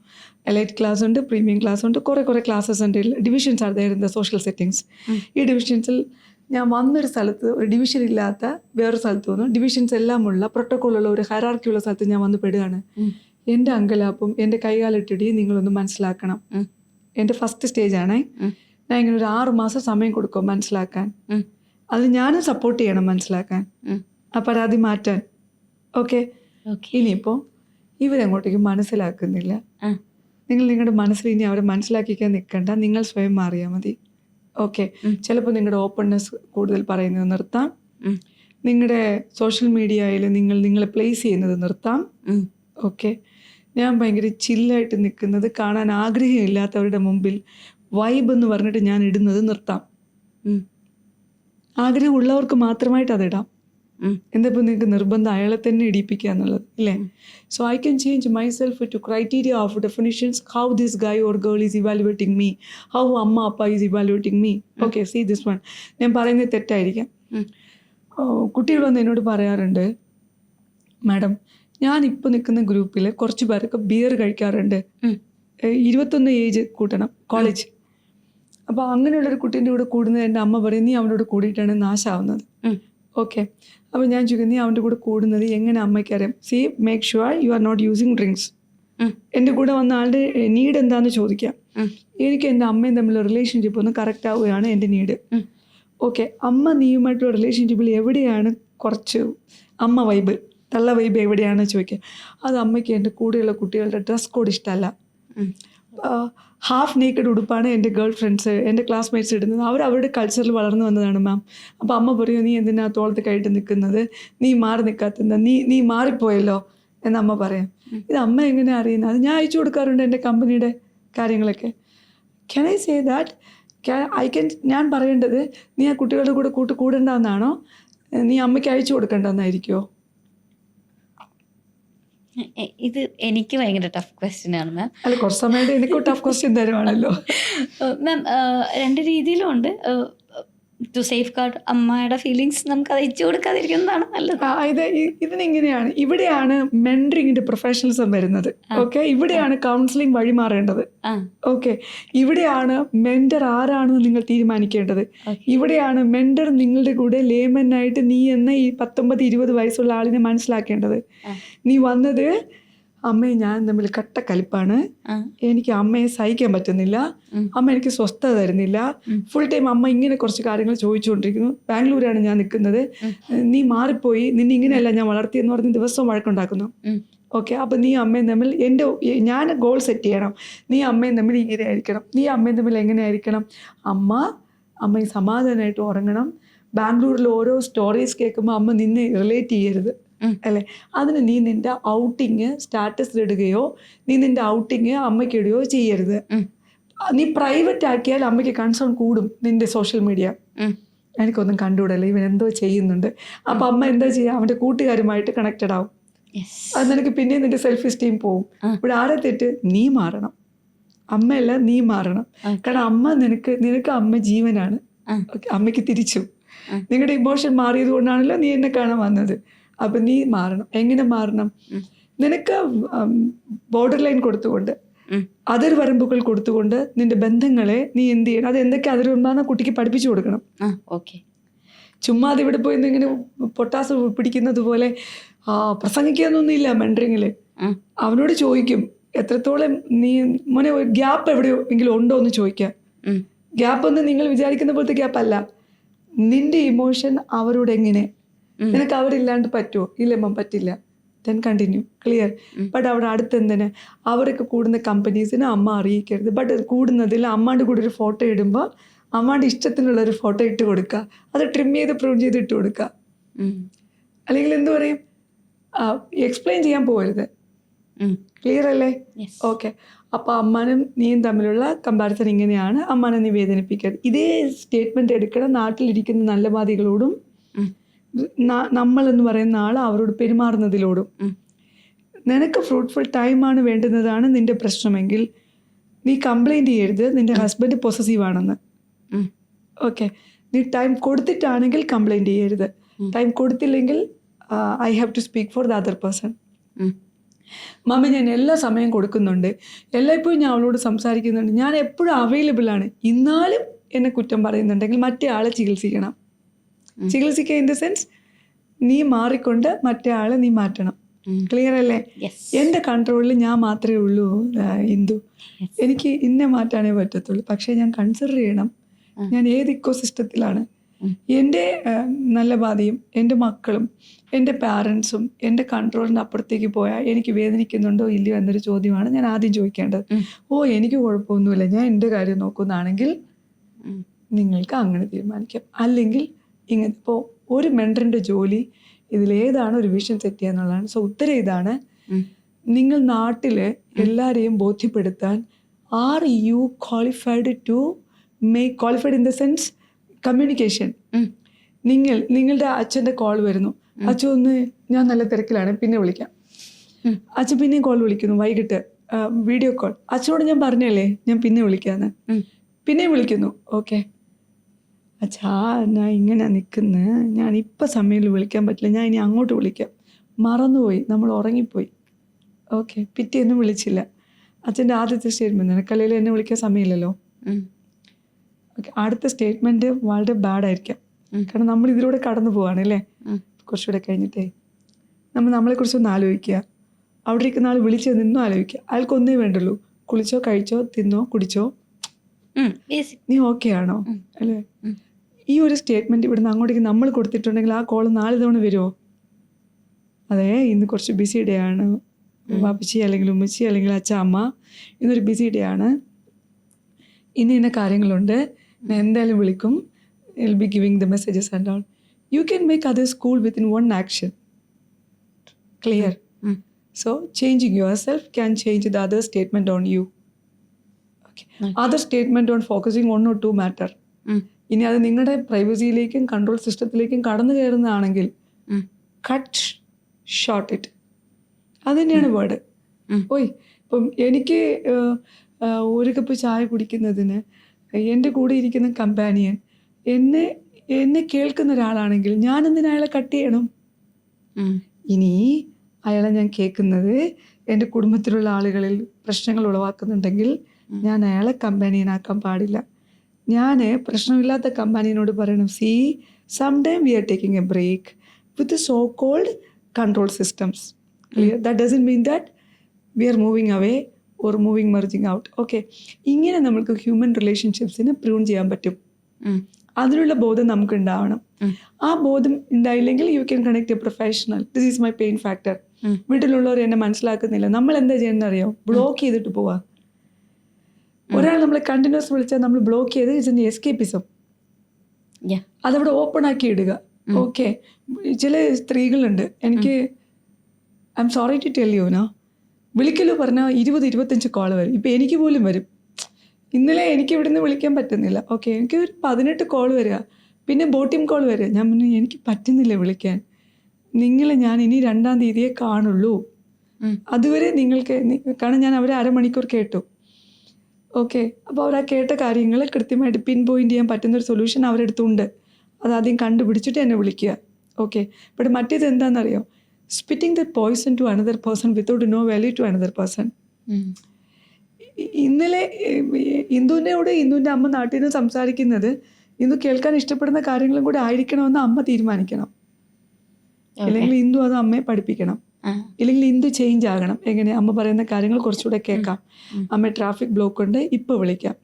എലൈറ്റ് ക്ലാസ് ഉണ്ട്, പ്രീമിയം ക്ലാസ് ഉണ്ട്, കുറേ ക്ലാസ്സസ് ഉണ്ട്. Divisions are there in the social settings. ഈ ഡിവിഷൻസിൽ ഞാൻ വന്നൊരു സ്ഥലത്ത് ഒരു ഡിവിഷൻ ഇല്ലാത്ത വേറൊരു സ്ഥലത്ത് വന്നു, ഡിവിഷൻസ് എല്ലാമുള്ള പ്രോട്ടോക്കോളുള്ള ഒരു ഹൈറാർക്കിയുള്ള സ്ഥലത്ത് ഞാൻ വന്ന് പെടുകയാണ്. എൻ്റെ അങ്കലാപ്പും എൻ്റെ കൈകാലിട്ടിടിയും നിങ്ങളൊന്ന് മനസ്സിലാക്കണം. എൻ്റെ ഫസ്റ്റ് സ്റ്റേജാണേ. ഞാൻ ഇങ്ങനെ ഒരു 6 മാസം സമയം കൊടുക്കും മനസ്സിലാക്കാൻ. അത് ഞാനും സപ്പോർട്ട് ചെയ്യണം മനസ്സിലാക്കാൻ, ആ പരാതി മാറ്റാൻ. ഓക്കെ, ഇനിയിപ്പോൾ ഇവരങ്ങോട്ടേക്ക് മനസ്സിലാക്കുന്നില്ല. നിങ്ങൾ നിങ്ങളുടെ മനസ്സിൽ ഇനി അവരെ മനസ്സിലാക്കിക്കാൻ നിൽക്കണ്ട, നിങ്ങൾ സ്വയം മാറിയാൽ മതി. ഓക്കെ, ചിലപ്പോൾ നിങ്ങളുടെ ഓപ്പൺനെസ് കൂടുതൽ പറയുന്നത് നിർത്താം, നിങ്ങളുടെ സോഷ്യൽ മീഡിയയിൽ നിങ്ങളെ പ്ലേസ് ചെയ്യുന്നത് നിർത്താം. ഓക്കെ, ഞാൻ ഭയങ്കര ചില്ലായിട്ട് നിൽക്കുന്നത് കാണാൻ ആഗ്രഹമില്ലാത്തവരുടെ മുമ്പിൽ വൈബ് എന്ന് പറഞ്ഞിട്ട് ഞാൻ ഇടുന്നത് നിർത്താം. ആഗ്രഹമുള്ളവർക്ക് മാത്രമായിട്ട് അതിടാം. എന്താ ഇപ്പം നിങ്ങൾക്ക് നിർബന്ധം അയാളെ തന്നെ ഇടിപ്പിക്കുക എന്നുള്ളത് ഇല്ലേ? So I can change myself to criteria of definitions. How this guy or girl is evaluating me, how അമ്മ അപ്പ is evaluating me. Okay, see this one. ഞാൻ പറയുന്നത് തെറ്റായിരിക്കാം. കുട്ടികൾ വന്ന് എന്നോട് പറയാറുണ്ട്, മാഡം ഇപ്പോൾ നിൽക്കുന്ന ഗ്രൂപ്പിൽ കുറച്ച് പേരൊക്കെ ബിയർ കഴിക്കാറുണ്ട്, 21 ഏജ് കൂട്ടണം, കോളേജ്. അപ്പോൾ അങ്ങനെയുള്ളൊരു കുട്ടീൻ്റെ കൂടെ കൂടുന്നത് എൻ്റെ അമ്മ പറയും നീ അവൻ്റെ കൂടെ കൂടിയിട്ടാണ് നാശാവുന്നത്. ഓക്കെ, അപ്പോൾ ഞാൻ ചോദിക്കും നീ അവൻ്റെ കൂടെ കൂടുന്നത് എങ്ങനെ അമ്മയ്ക്കറിയാം? See make sure you are not using drinks. എൻ്റെ കൂടെ വന്ന ആളുടെ നീഡ് എന്താണെന്ന് ചോദിക്കാം. എനിക്ക് എൻ്റെ അമ്മയും തമ്മിലുള്ള റിലേഷൻഷിപ്പ് ഒന്ന് കറക്റ്റ് ആവുകയാണ് എൻ്റെ നീഡ്. ഓക്കെ, അമ്മ നീയുമായിട്ടുള്ള റിലേഷൻഷിപ്പിൽ എവിടെയാണ് കുറച്ച് അമ്മ വൈബ്, തള്ള വൈബ് എവിടെയാണെന്ന് ചോദിക്കുക. അത് അമ്മയ്ക്ക് എൻ്റെ കൂടെയുള്ള കുട്ടികളുടെ ഡ്രസ് കോഡ് ഇഷ്ടമല്ല. ഹാഫ് നേക്കഡ് ഉടുപ്പാണ് എൻ്റെ ഗേൾ ഫ്രണ്ട്സ്, എൻ്റെ ക്ലാസ്മേറ്റ്സ് ഇടുന്നത്. അവരുടെ കൾച്ചറിൽ വളർന്നു വന്നതാണ് മാം. അപ്പോൾ അമ്മ പറയും നീ എന്തിനാ തോളത്ത് കയറ്റി നിൽക്കുന്നത്, നീ മാറി നിൽക്കാത്തത്, നീ മാറിപ്പോയല്ലോ എന്ന് അമ്മ പറയാം. ഇത് അമ്മ എങ്ങനെ അറിയുന്നത്? അത് ഞാൻ അയച്ചു കൊടുക്കാറുണ്ട് എൻ്റെ കമ്പനിയുടെ കാര്യങ്ങളൊക്കെ. Can I say that? ഞാൻ പറയേണ്ടത് നീ ആ കുട്ടികളുടെ കൂടെ കൂടണ്ടെന്നാണോ, നീ അമ്മയ്ക്ക് അയച്ചു കൊടുക്കേണ്ടെന്നായിരിക്കുമോ? ഇത് എനിക്ക് ഭയങ്കര ടഫ് ക്വസ്റ്റ്യൻ ആണ് മാം. അല്ല, കുറച്ച് സമയത്ത് എനിക്ക് ടഫ് ക്വസ്റ്റ്യൻ തരുവാണല്ലോ മാം. 2 രീതിയിലും ഉണ്ട്. ടു സേഫ് ഗാർഡ് അമ്മയുടെ ഫീലിങ്സ് നമുക്ക് അത് അയച്ചു കൊടുക്കാതിരിക്കുന്നതാണ് നല്ലത്. ഇതിനെങ്ങനെയാണ്, ഇവിടെയാണ് മെൻറ്ററിങ്ങിന്റെ പ്രൊഫഷണലിസം വരുന്നത്. ഓക്കെ, ഇവിടെയാണ് കൗൺസിലിംഗ് വഴിമാറേണ്ടത്. ഓക്കെ, ഇവിടെയാണ് മെൻറ്റർ ആരാണെന്ന് നിങ്ങൾ തീരുമാനിക്കേണ്ടത്. ഇവിടെയാണ് മെൻറ്റർ നിങ്ങളുടെ കൂടെ ലേമനായിട്ട് നീ എന്ന ഈ 19-20 വയസ്സുള്ള ആളിനെ മനസ്സിലാക്കേണ്ടത്. നീ വന്നത് അമ്മയെ ഞാൻ തമ്മിൽ കട്ടക്കലിപ്പാണ്, എനിക്ക് അമ്മയെ സഹിക്കാൻ പറ്റുന്നില്ല, അമ്മ എനിക്ക് സ്വസ്ഥത തരുന്നില്ല, ഫുൾ ടൈം അമ്മ ഇങ്ങനെ കുറച്ച് കാര്യങ്ങൾ ചോദിച്ചുകൊണ്ടിരിക്കുന്നു, ബാംഗ്ലൂരാണ് ഞാൻ നിൽക്കുന്നത്, നീ മാറിപ്പോയി, നിന്നെ ഇങ്ങനെയല്ല ഞാൻ വളർത്തിയെന്ന് പറഞ്ഞ് ദിവസവും വഴക്കുണ്ടാക്കുന്നു. ഓക്കെ, അപ്പം നീ അമ്മയും തമ്മിൽ ഞാൻ ഗോൾ സെറ്റ് ചെയ്യണം, നീ അമ്മയും തമ്മിൽ ഇങ്ങനെ ആയിരിക്കണം, നീ അമ്മയും തമ്മിൽ എങ്ങനെ ആയിരിക്കണം, അമ്മ സമാധാനമായിട്ട് ഉറങ്ങണം, ബാംഗ്ലൂരിൽ ഓരോ സ്റ്റോറീസ് കേൾക്കുമ്പോൾ അമ്മ നിന്നെ റിലേറ്റ് ചെയ്യരുത് അല്ലേ, അതിന് നീ നിന്റെ ഔട്ടിങ് സ്റ്റാറ്റസിലിടുകയോ നീ നിന്റെ ഔട്ടിങ് അമ്മയ്ക്ക് ഇടുകയോ ചെയ്യരുത്. നീ പ്രൈവറ്റ് ആക്കിയാൽ അമ്മയ്ക്ക് കൺസേൺ കൂടും. നിന്റെ സോഷ്യൽ മീഡിയ എനിക്കൊന്നും കണ്ടുകൂടല്ലേ, ഇവൻ എന്തോ ചെയ്യുന്നുണ്ട്. അപ്പം അമ്മ എന്താ ചെയ്യുക, അവൻ്റെ കൂട്ടുകാരുമായിട്ട് കണക്റ്റഡ് ആവും. അത് നിനക്ക് പിന്നെയും നിന്റെ സെൽഫ് എസ്റ്റീം പോവും. ഇവിടെ ആരെ തെറ്റ്, നീ മാറണം, അമ്മയല്ല നീ മാറണം. കാരണം നിനക്ക് അമ്മ ജീവനാണ്. അമ്മയ്ക്ക് തിരിച്ചു നിങ്ങളുടെ ഇമോഷൻ മാറിയത് കൊണ്ടാണല്ലോ നീ എന്നെ കാണാൻ വന്നത്. അപ്പം നീ മാറണം. എങ്ങനെ മാറണം? നിനക്ക് ബോർഡർ ലൈൻ കൊടുത്തുകൊണ്ട്, അതിർ വരമ്പുകൾ കൊടുത്തുകൊണ്ട് നിന്റെ ബന്ധങ്ങളെ നീ എന്ത് ചെയ്യണം, അത് എന്തൊക്കെ അതിരുണ്ടാകുന്ന കുട്ടിക്ക് പഠിപ്പിച്ചു കൊടുക്കണം. ചുമ്മാ അത് ഇവിടെ പോയി ഇങ്ങനെ പൊട്ടാസ് പിടിക്കുന്നത് പോലെ പ്രസംഗിക്കാനൊന്നുമില്ല. മെൻറ്ററിങ്ങിൽ അവനോട് ചോദിക്കും, എത്രത്തോളം നീ മോനെ ഗ്യാപ്പ് എവിടെയോ എങ്കിലും ഉണ്ടോ എന്ന് ചോദിക്കാം. ഗ്യാപ്പ് ഒന്നും നിങ്ങൾ വിചാരിക്കുന്ന പോലത്തെ ഗ്യാപ്പ് അല്ല. നിന്റെ ഇമോഷൻ അവരോട് എങ്ങനെ, നിനക്ക് അവരില്ലാണ്ട് പറ്റുമോ? ഇല്ലമ്മ പറ്റില്ല, ദെൻ കണ്ടിന്യൂ, ക്ലിയർ. ബട്ട് അവിടെ അടുത്തെന്തിന് അവരൊക്കെ കൂടുന്ന കമ്പനീസിന് അമ്മ അറിയിക്കരുത്. ബട്ട് കൂടുന്നതിൽ അമ്മാൻ്റെ കൂടെ ഒരു ഫോട്ടോ ഇടുമ്പോൾ അമ്മാൻ്റെ ഇഷ്ടത്തിനുള്ളൊരു ഫോട്ടോ ഇട്ട് കൊടുക്കുക, അത് ട്രിം ചെയ്ത് പ്രൂൺ ചെയ്ത് ഇട്ട് കൊടുക്കുക. അല്ലെങ്കിൽ എന്തു പറയും, എക്സ്പ്ലെയിൻ ചെയ്യാൻ പോകരുത്. ക്ലിയർ അല്ലേ? ഓക്കെ, അപ്പോൾ അമ്മാനും നീയും തമ്മിലുള്ള കമ്പാരിസൺ ഇങ്ങനെയാണ്, അമ്മാനെ നീ വേദനിപ്പിക്കരുത്. ഇതേ സ്റ്റേറ്റ്മെൻറ്റ് എടുക്കണം നാട്ടിലിരിക്കുന്ന നല്ല ബാധികളോടും നമ്മളെന്ന് പറയുന്ന ആൾ അവരോട് പെരുമാറുന്നതിലോടും. നിനക്ക് ഫ്രൂട്ട്ഫുൾ ടൈമാണ് വേണ്ടുന്നതാണ് നിന്റെ പ്രശ്നമെങ്കിൽ നീ കംപ്ലൈൻറ്റ് ചെയ്യരുത് നിന്റെ ഹസ്ബൻഡ് പൊസസീവ് ആണെന്ന്. ഓക്കെ, നീ ടൈം കൊടുത്തിട്ടാണെങ്കിൽ കംപ്ലൈൻറ്റ് ചെയ്യരുത്. ടൈം കൊടുത്തില്ലെങ്കിൽ I have to speak for the other person. Mummy ഞാൻ എല്ലാ സമയം കൊടുക്കുന്നുണ്ട്, എല്ലായ്പ്പോഴും ഞാൻ അവളോട് സംസാരിക്കുന്നുണ്ട്, ഞാൻ എപ്പോഴും അവൈലബിൾ ആണ്, എന്നാലും എന്നെ കുറ്റം പറയുന്നുണ്ടെങ്കിൽ മറ്റേ ആളെ ചികിത്സിക്കണം. ചികിത്സിക്കുക ഇൻ ദ സെൻസ് നീ മാറിക്കൊണ്ട് മറ്റേ ആളെ നീ മാറ്റണം. ക്ലിയർ അല്ലേ? എൻ്റെ കൺട്രോളിൽ ഞാൻ മാത്രമേ ഉള്ളൂ ഇന്ദു, എനിക്ക് ഇന്നെ മാറ്റാനേ പറ്റത്തുള്ളൂ. പക്ഷേ ഞാൻ കൺസിഡർ ചെയ്യണം ഞാൻ ഏത് ഇക്കോസിസ്റ്റത്തിലാണ്. എൻ്റെ നല്ല ബാധയും എൻ്റെ മക്കളും എൻ്റെ പാരൻസും എൻ്റെ കൺട്രോളിൻ്റെ അപ്പുറത്തേക്ക് പോയാൽ എനിക്ക് വേദനിക്കുന്നുണ്ടോ ഇല്ലയോ എന്നൊരു ചോദ്യമാണ് ഞാൻ ആദ്യം ചോദിക്കേണ്ടത്. എനിക്ക് കുഴപ്പമൊന്നുമില്ല, ഞാൻ എൻ്റെ കാര്യം നോക്കുന്നതാണെങ്കിൽ നിങ്ങൾക്ക് അങ്ങനെ തീരുമാനിക്കാം. അല്ലെങ്കിൽ ഇങ്ങനെ. ഇപ്പോൾ ഒരു മെൻറ്ററിൻ്റെ ജോലി ഇതിലേതാണ് ഒരു വിഷൻ സെറ്റ് ചെയ്യുക എന്നുള്ളതാണ്. സോ ഉത്തരം ഇതാണ്, നിങ്ങൾ നാട്ടിൽ എല്ലാവരെയും ബോധ്യപ്പെടുത്താൻ are you qualified to make, qualified in the sense communication. നിങ്ങളുടെ അച്ഛൻ്റെ കോൾ വരുന്നു, അച്ഛൻ ഒന്ന് ഞാൻ നല്ല തിരക്കിലാണ് പിന്നെ വിളിക്കാം, അച്ഛൻ പിന്നെയും കോൾ വിളിക്കുന്നു വൈകിട്ട് വീഡിയോ കോൾ, അച്ഛനോട് ഞാൻ പറഞ്ഞല്ലേ ഞാൻ പിന്നെ വിളിക്കാന്ന്, പിന്നെയും വിളിക്കുന്നു. ഓക്കെ അച്ഛാ ഞാൻ ഇങ്ങനെ നിൽക്കുന്നത്, ഞാൻ ഇപ്പം സമയത്തിൽ വിളിക്കാൻ പറ്റില്ല, ഞാൻ ഇനി അങ്ങോട്ട് വിളിക്കാം, മറന്നുപോയി, നമ്മൾ ഉറങ്ങിപ്പോയി. ഓക്കെ, പിറ്റേന്നും വിളിച്ചില്ല. അച്ഛൻ്റെ ആദ്യത്തെ സ്റ്റേറ്റ്മെൻറ്റ്, നിനക്കല്ലെങ്കിൽ എന്നെ വിളിക്കാൻ സമയമില്ലല്ലോ. ഓക്കെ, അടുത്ത സ്റ്റേറ്റ്മെൻറ്റ് വളരെ ബാഡായിരിക്കാം. കാരണം നമ്മൾ ഇതിലൂടെ കടന്നു പോവാണ് അല്ലേ. കുറച്ചുകൂടെ കഴിഞ്ഞിട്ടേ നമ്മളെക്കുറിച്ചൊന്ന് ആലോചിക്കുക. അവിടെ ഇരിക്കുന്ന ആൾ വിളിച്ച് നിന്നും ആലോചിക്കുക. അയാൾക്കൊന്നേ വേണ്ടുള്ളൂ, കുളിച്ചോ കഴിച്ചോ തിന്നോ കുടിച്ചോ, നീ ഓക്കെ ആണോ അല്ലേ. ഈ ഒരു സ്റ്റേറ്റ്മെൻറ്റ് ഇവിടുന്ന് അങ്ങോട്ടേക്ക് നമ്മൾ കൊടുത്തിട്ടുണ്ടെങ്കിൽ ആ കോൾ 4 തവണ വരുമോ? അതെ ഇന്ന് കുറച്ച് ബിസി ഡേ ആണ് വാപ്പച്ചി അല്ലെങ്കിൽ ഉമ്മച്ചി അല്ലെങ്കിൽ അച്ഛ അമ്മ, ഇന്നൊരു ബിസി ഡേ ആണ്, ഇന്ന കാര്യങ്ങളുണ്ട്, ഞാൻ എന്തായാലും വിളിക്കും, will be giving the messages and all. You can make others cool within one action. Clear? So changing your self can change the other statement on you. Other statement on focusing 1 or 2 matter. ഇനി അത് നിങ്ങളുടെ പ്രൈവസിയിലേക്കും control സിസ്റ്റത്തിലേക്കും കടന്നു കയറുന്നതാണെങ്കിൽ cut short it. അത് തന്നെയാണ് word. ഇപ്പം എനിക്ക് ഒരു cup ചായ കുടിക്കുന്നതിന് എൻ്റെ കൂടെ ഇരിക്കുന്ന കമ്പാനിയൻ എന്നെ എന്നെ കേൾക്കുന്ന ഒരാളാണെങ്കിൽ ഞാൻ എന്തിനാ അയാളെ കട്ട് ചെയ്യണം? ഇനി അയാളെ ഞാൻ കേൾക്കുന്നത് എൻ്റെ കുടുംബത്തിലുള്ള ആളുകളിൽ പ്രശ്നങ്ങൾ ഉളവാക്കുന്നുണ്ടെങ്കിൽ ഞാൻ അയാളെ കമ്പാനിയനാക്കാൻ പാടില്ല. ഞാൻ പ്രശ്നമില്ലാത്ത കമ്പാനിയനോട് പറയണം, see some time we are taking a break with so called control systems. Clear? That doesn't mean that we are moving away or moving merging out. Okay, ഇങ്ങനെ നമുക്ക് ഹ്യൂമൻ റിലേഷൻഷിപ്സിനെ പ്രൂൺ ചെയ്യാൻ പറ്റും. അതിനുള്ള ബോധം നമുക്ക് ഉണ്ടാവണം. ആ ബോധം ഉണ്ടായില്ലെങ്കിൽ you can connect a professional. This is my pain factor. വീട്ടിലുള്ളവർ എന്നെ മനസ്സിലാക്കുന്നില്ല. നമ്മൾ എന്താ ചെയ്യുന്നത് അറിയോ? ബ്ലോക്ക് ചെയ്തിട്ട് പോവാ. ഒരാൾ നമ്മളെ കണ്ടിന്യൂസ് വിളിച്ചാൽ നമ്മൾ ബ്ലോക്ക് ചെയ്ത് ഇതിൻ്റെ എസ്കേപ്പിസം അതവിടെ ഓപ്പൺ ആക്കി ഇടുക. ഓക്കെ, ചില സ്ത്രീകളുണ്ട്, എനിക്ക് I am sorry to tell you no, വിളിക്കലോ പറഞ്ഞാൽ 20-25 കോൾ വരും. ഇപ്പം എനിക്ക് പോലും വരും. ഇന്നലെ എനിക്ക് ഇവിടുന്ന് വിളിക്കാൻ പറ്റുന്നില്ല. ഓക്കെ, എനിക്ക് ഒരു 18 കോൾ വരിക, പിന്നെ ബോട്ടിം കോൾ വരിക. ഞാൻ പറഞ്ഞു എനിക്ക് പറ്റുന്നില്ല വിളിക്കാൻ, നിങ്ങളെ ഞാൻ ഇനി 2-ാം തീയതിയെ കാണുള്ളൂ, അതുവരെ നിങ്ങൾക്ക്, കാരണം ഞാൻ അവരെ അരമണിക്കൂർ കേട്ടു. ഓക്കെ, അപ്പോൾ അവർ ആ കേട്ട കാര്യങ്ങൾ കൃത്യമായിട്ട് പിൻ പോയിൻ്റ് ചെയ്യാൻ പറ്റുന്നൊരു സൊല്യൂഷൻ അവരുടെ അടുത്തുണ്ട്. അതാദ്യം കണ്ടുപിടിച്ചിട്ട് എന്നെ വിളിക്കുക. ഓക്കെ, ബട്ട് മറ്റേത് എന്താണെന്നറിയോ? Spitting the poison to another person without no value to another person. ഇന്നലെ ഇന്ദുവിനോട് ഇന്ദുവിൻ്റെ അമ്മ നാട്ടിൽ നിന്ന് സംസാരിക്കുന്നത് ഇന്ദു കേൾക്കാൻ ഇഷ്ടപ്പെടുന്ന കാര്യങ്ങളും കൂടെ ആയിരിക്കണമെന്ന് അമ്മ തീരുമാനിക്കണം. ഇല്ലെങ്കിൽ ഇന്ദു അത് അമ്മയെ പഠിപ്പിക്കണം. ഇല്ലെങ്കിൽ ഇന്ദു ചേഞ്ച് ആകണം. എങ്ങനെ? അമ്മ പറയുന്ന കാര്യങ്ങൾ കുറച്ചുകൂടെ കേൾക്കാം. അമ്മ ട്രാഫിക് ബ്ലോക്ക് ഉണ്ട്, ഇപ്പോൾ വിളിക്കാം.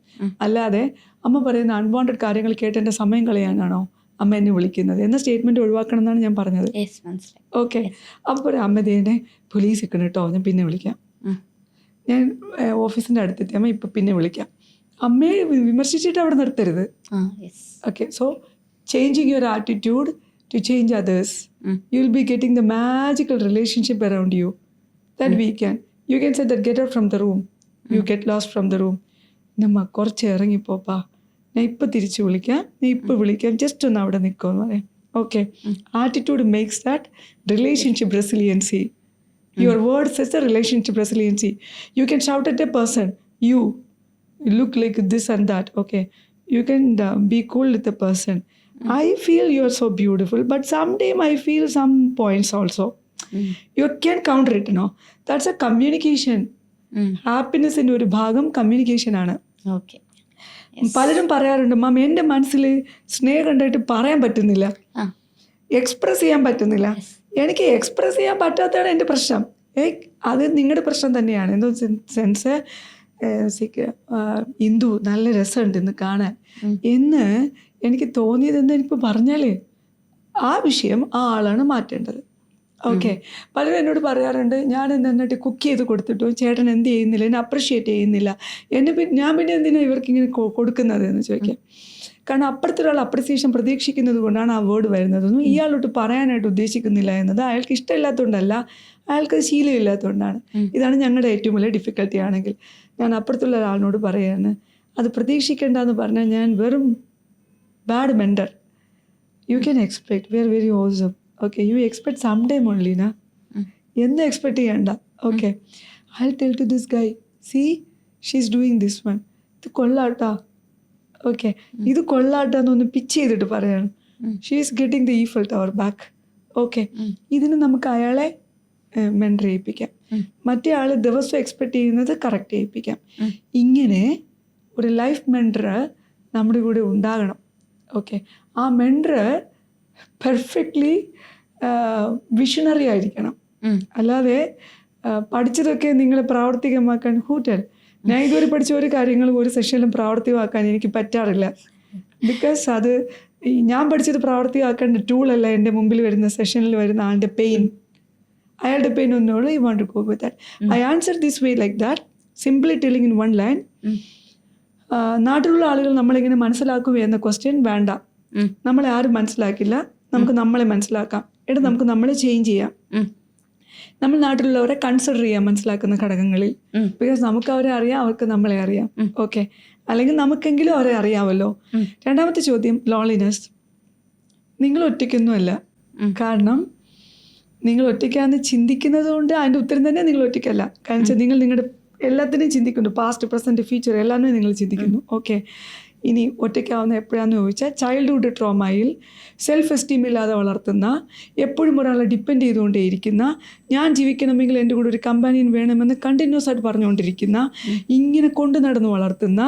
അല്ലാതെ അമ്മ പറയുന്ന അൺവാണ്ടഡ് കാര്യങ്ങൾ കേട്ട് എൻ്റെ സമയം കളയാനാണോ അമ്മ എന്നെ വിളിക്കുന്നത് എന്ന സ്റ്റേറ്റ്മെൻറ്റ് ഒഴിവാക്കണം എന്നാണ് ഞാൻ പറഞ്ഞത്. ഓക്കെ, അപ്പോൾ അമ്മ ദേനെ പോലീസ് നിൽക്കണം കേട്ടോ, ഞാൻ പിന്നെ വിളിക്കാം. ഞാൻ ഓഫീസിൻ്റെ അടുത്തെത്തി, അമ്മ ഇപ്പം പിന്നെ വിളിക്കാം. അമ്മയെ വിമർശിച്ചിട്ട് അവിടെ നിർത്തരുത്. Okay, so changing your attitude to change others, you will be getting the magical relationship around you that we can. You can say that get out from the room, you get lost from the room. നമ്മ കുറച്ച് ഇറങ്ങിപ്പോപ്പാ, ഞാൻ ഇപ്പം തിരിച്ച് വിളിക്കാം, ഞാൻ ഇപ്പം വിളിക്കാം, just ഒന്ന് അവിടെ നിൽക്കുമെന്ന് പറയാം. Okay, attitude makes that relationship resiliency. Your word says a relationship resiliency. You can shout at a person, you look like this and that. Okay, you can be cool with a person. I feel you are so beautiful, but sometime I feel some points also. You can counter it, no? That's a communication. Happiness in ഒരു ഭാഗം communication ആണ്. Okay, പലരും പറയാറുണ്ട്, മാം എൻ്റെ മനസ്സിൽ സ്നേഹം ഉണ്ടായിട്ട് പറയാൻ പറ്റുന്നില്ല, എക്സ്പ്രസ് ചെയ്യാൻ പറ്റുന്നില്ല. എനിക്ക് എക്സ്പ്രസ് ചെയ്യാൻ പറ്റാത്തതാണ് എൻ്റെ പ്രശ്നം. അത് നിങ്ങളുടെ പ്രശ്നം തന്നെയാണ്. എന്തോ സെൻസ് ഇന്ദു നല്ല രസമുണ്ട് ഇന്ന് കാണാൻ എന്ന് എനിക്ക് തോന്നിയതെന്ന് എനിക്ക് പറഞ്ഞാലേ ആ വിഷയം ആ ആളാണ് മാറ്റേണ്ടത്. ഓക്കെ, പലരും എന്നോട് പറയാറുണ്ട്, ഞാൻ എന്നിട്ട് കുക്ക് ചെയ്ത് കൊടുത്തിട്ടോ ചേട്ടൻ എന്ത് ചെയ്യുന്നില്ല, എന്നെ അപ്രിഷ്യേറ്റ് ചെയ്യുന്നില്ല, ഞാൻ പിന്നെ എന്തിനാണ് ഇവർക്ക് ഇങ്ങനെ കൊടുക്കുന്നത് എന്ന് ചോദിക്കാം. കാരണം അപ്പുറത്തൊരാൾ അപ്രിസിയേഷൻ പ്രതീക്ഷിക്കുന്നത് കൊണ്ടാണ് ആ വേർഡ് വരുന്നതൊന്നും ഇയാളോട്ട് പറയാനായിട്ട് ഉദ്ദേശിക്കുന്നില്ല എന്നത് അയാൾക്ക് ഇഷ്ടമില്ലാത്തതുകൊണ്ടല്ല, അയാൾക്ക് ശീലമില്ലാത്തതുകൊണ്ടാണ്. ഇതാണ് ഞങ്ങളുടെ ഏറ്റവും വലിയ ഡിഫിക്കൽട്ടി. ആണെങ്കിൽ ഞാൻ അപ്പുറത്തുള്ള ഒരാളിനോട് പറയാണ് അത് പ്രതീക്ഷിക്കേണ്ടെന്ന് പറഞ്ഞാൽ ഞാൻ വെറും bad mender. You can expect, we are very awesome. Okay, you expect some time only നാ, എന്ത് എക്സ്പെക്ട് ചെയ്യണ്ട. Okay, I tell to this guy, see she is doing this one, ഇത് കൊള്ളാട്ടാ. ഓക്കെ, ഇത് കൊള്ളാട്ടാന്നൊന്ന് പിച്ച് ചെയ്തിട്ട് പറയാണ്. She is getting the Eiffel tower back. Okay, ഇതിന് നമുക്ക് അയാളെ മെൻഡർ ചെയ്യിപ്പിക്കാം, മറ്റേ ആൾ ദിവസം എക്സ്പെക്ട് ചെയ്യുന്നത് കറക്റ്റ് ചെയ്യിപ്പിക്കാം. ഇങ്ങനെ ഒരു ലൈഫ് മെൻഡർ നമ്മുടെ കൂടെ ഉണ്ടാകണം. ഓക്കെ, ആ മെൻഡർ പെർഫെക്റ്റ്ലി വിഷണറി ആയിരിക്കണം. അല്ലാതെ പഠിച്ചതൊക്കെ നിങ്ങൾ പ്രാവർത്തികമാക്കാൻ ഹൂറ്റൽ. ഞാൻ ഇതുവരെ പഠിച്ച ഒരു കാര്യങ്ങളും ഒരു സെഷനിലും പ്രാവർത്തികമാക്കാൻ എനിക്ക് പറ്റാറില്ല. ബിക്കോസ് അത് ഞാൻ പഠിച്ചത് പ്രാവർത്തികമാക്കേണ്ട ടൂളല്ല എൻ്റെ മുമ്പിൽ വരുന്ന സെഷനിൽ വരുന്ന ആളുടെ പെയിൻ. അയാളുടെ പെയിൻ ഒന്നുള്ളൂ. You want to go with that. I answer this way like that, simply telling in one line. നാട്ടിലുള്ള ആളുകൾ നമ്മളിങ്ങനെ മനസ്സിലാക്കുക എന്ന ക്വസ്റ്റ്യൻ വേണ്ട. നമ്മളെ ആരും മനസ്സിലാക്കില്ല, നമുക്ക് നമ്മളെ മനസ്സിലാക്കാം. എന്നിട്ട് നമുക്ക് നമ്മളെ ചേഞ്ച് ചെയ്യാം. നമ്മൾ നാട്ടിലുള്ളവരെ കൺസിഡർ ചെയ്യാം മനസ്സിലാക്കുന്ന ഘടകങ്ങളിൽ. ബിക്കോസ് നമുക്ക് അവരെ അറിയാം, അവർക്ക് നമ്മളെ അറിയാം. ഓക്കെ, അല്ലെങ്കിൽ നമുക്കെങ്കിലും അവരെ അറിയാമല്ലോ. രണ്ടാമത്തെ ചോദ്യം, ലോൺലിനെസ്. നിങ്ങൾ ഒറ്റയ്ക്കൊന്നുമല്ല. കാരണം നിങ്ങൾ ഒറ്റയ്ക്കാന്ന് ചിന്തിക്കുന്നത് കൊണ്ട് അതിൻ്റെ ഉത്തരം തന്നെ നിങ്ങൾ ഒറ്റയ്ക്കല്ല. കാരണം വെച്ചാൽ നിങ്ങൾ നിങ്ങളുടെ എല്ലാത്തിനെയും ചിന്തിക്കുന്നു, പാസ്റ്റ് പ്രസൻറ്റ് ഫ്യൂച്ചർ എല്ലാവരും നിങ്ങൾ ചിന്തിക്കുന്നു. ഓക്കെ, ഇനി ഒറ്റയ്ക്കാവുന്ന എപ്പോഴാണെന്ന് ചോദിച്ചാൽ ചൈൽഡ്ഹുഡ് ട്രോമയിൽ സെൽഫ് എസ്റ്റീം ഇല്ലാതെ വളർത്തുന്ന, എപ്പോഴും ഒരാളെ ഡിപ്പെൻഡ് ചെയ്തുകൊണ്ടേയിരിക്കുന്ന, ഞാൻ ജീവിക്കണമെങ്കിൽ എൻ്റെ കൂടെ ഒരു കമ്പാനിയൻ വേണമെന്ന് കണ്ടിന്യൂസ് ആയിട്ട് പറഞ്ഞുകൊണ്ടിരിക്കുന്ന, ഇങ്ങനെ കൊണ്ടു നടന്ന് വളർത്തുന്ന,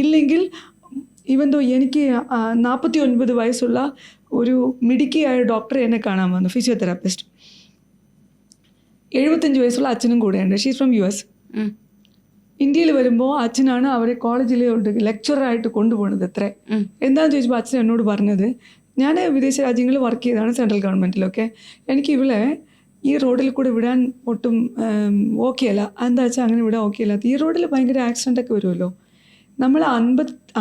ഇല്ലെങ്കിൽ ഇവന്തോ എനിക്ക് 49 വയസ്സുള്ള ഒരു മിടുക്കിയായ ഡോക്ടറെ എന്നെ കാണാൻ വന്നു, ഫിസിയോതെറാപ്പിസ്റ്റ്. 75 വയസ്സുള്ള അച്ഛനും കൂടെയുണ്ട്. She's from US. ഇന്ത്യയിൽ വരുമ്പോൾ അച്ഛനാണ് അവരെ കോളേജിലോട്ട് ലെക്ചറായിട്ട് കൊണ്ടുപോകുന്നത്. എത്ര എന്താണെന്ന് ചോദിച്ചപ്പോൾ അച്ഛൻ എന്നോട് പറഞ്ഞത്, ഞാൻ വിദേശ രാജ്യങ്ങളിൽ വർക്ക് ചെയ്തതാണ്, സെൻട്രൽ ഗവൺമെൻറ്റിലൊക്കെ. എനിക്ക് ഇവളെ ഈ റോഡിൽ കൂടെ വിടാൻ ഒട്ടും ഓക്കെ അല്ല. എന്താ വെച്ചാൽ അങ്ങനെ വിടാൻ ഓക്കെ അല്ലാത്ത, ഈ റോഡിൽ ഭയങ്കര ആക്സിഡൻ്റൊക്കെ വരുമല്ലോ. നമ്മൾ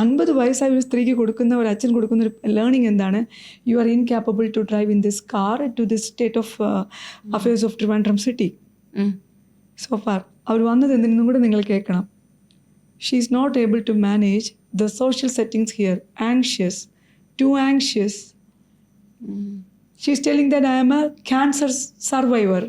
50 വയസ്സായ ഒരു സ്ത്രീക്ക് കൊടുക്കുന്ന, ഒരു അച്ഛൻ കൊടുക്കുന്ന ഒരു ലേണിംഗ് എന്താണ്? You are incapable to drive in this car to this state of affairs of Trivandrum city. So far അവർ വന്നത് എന്തിനും കൂടെ നിങ്ങൾ കേൾക്കണം. She is not able to manage the social settings here, anxious, to anxious. She is telling that I am a cancer survivor.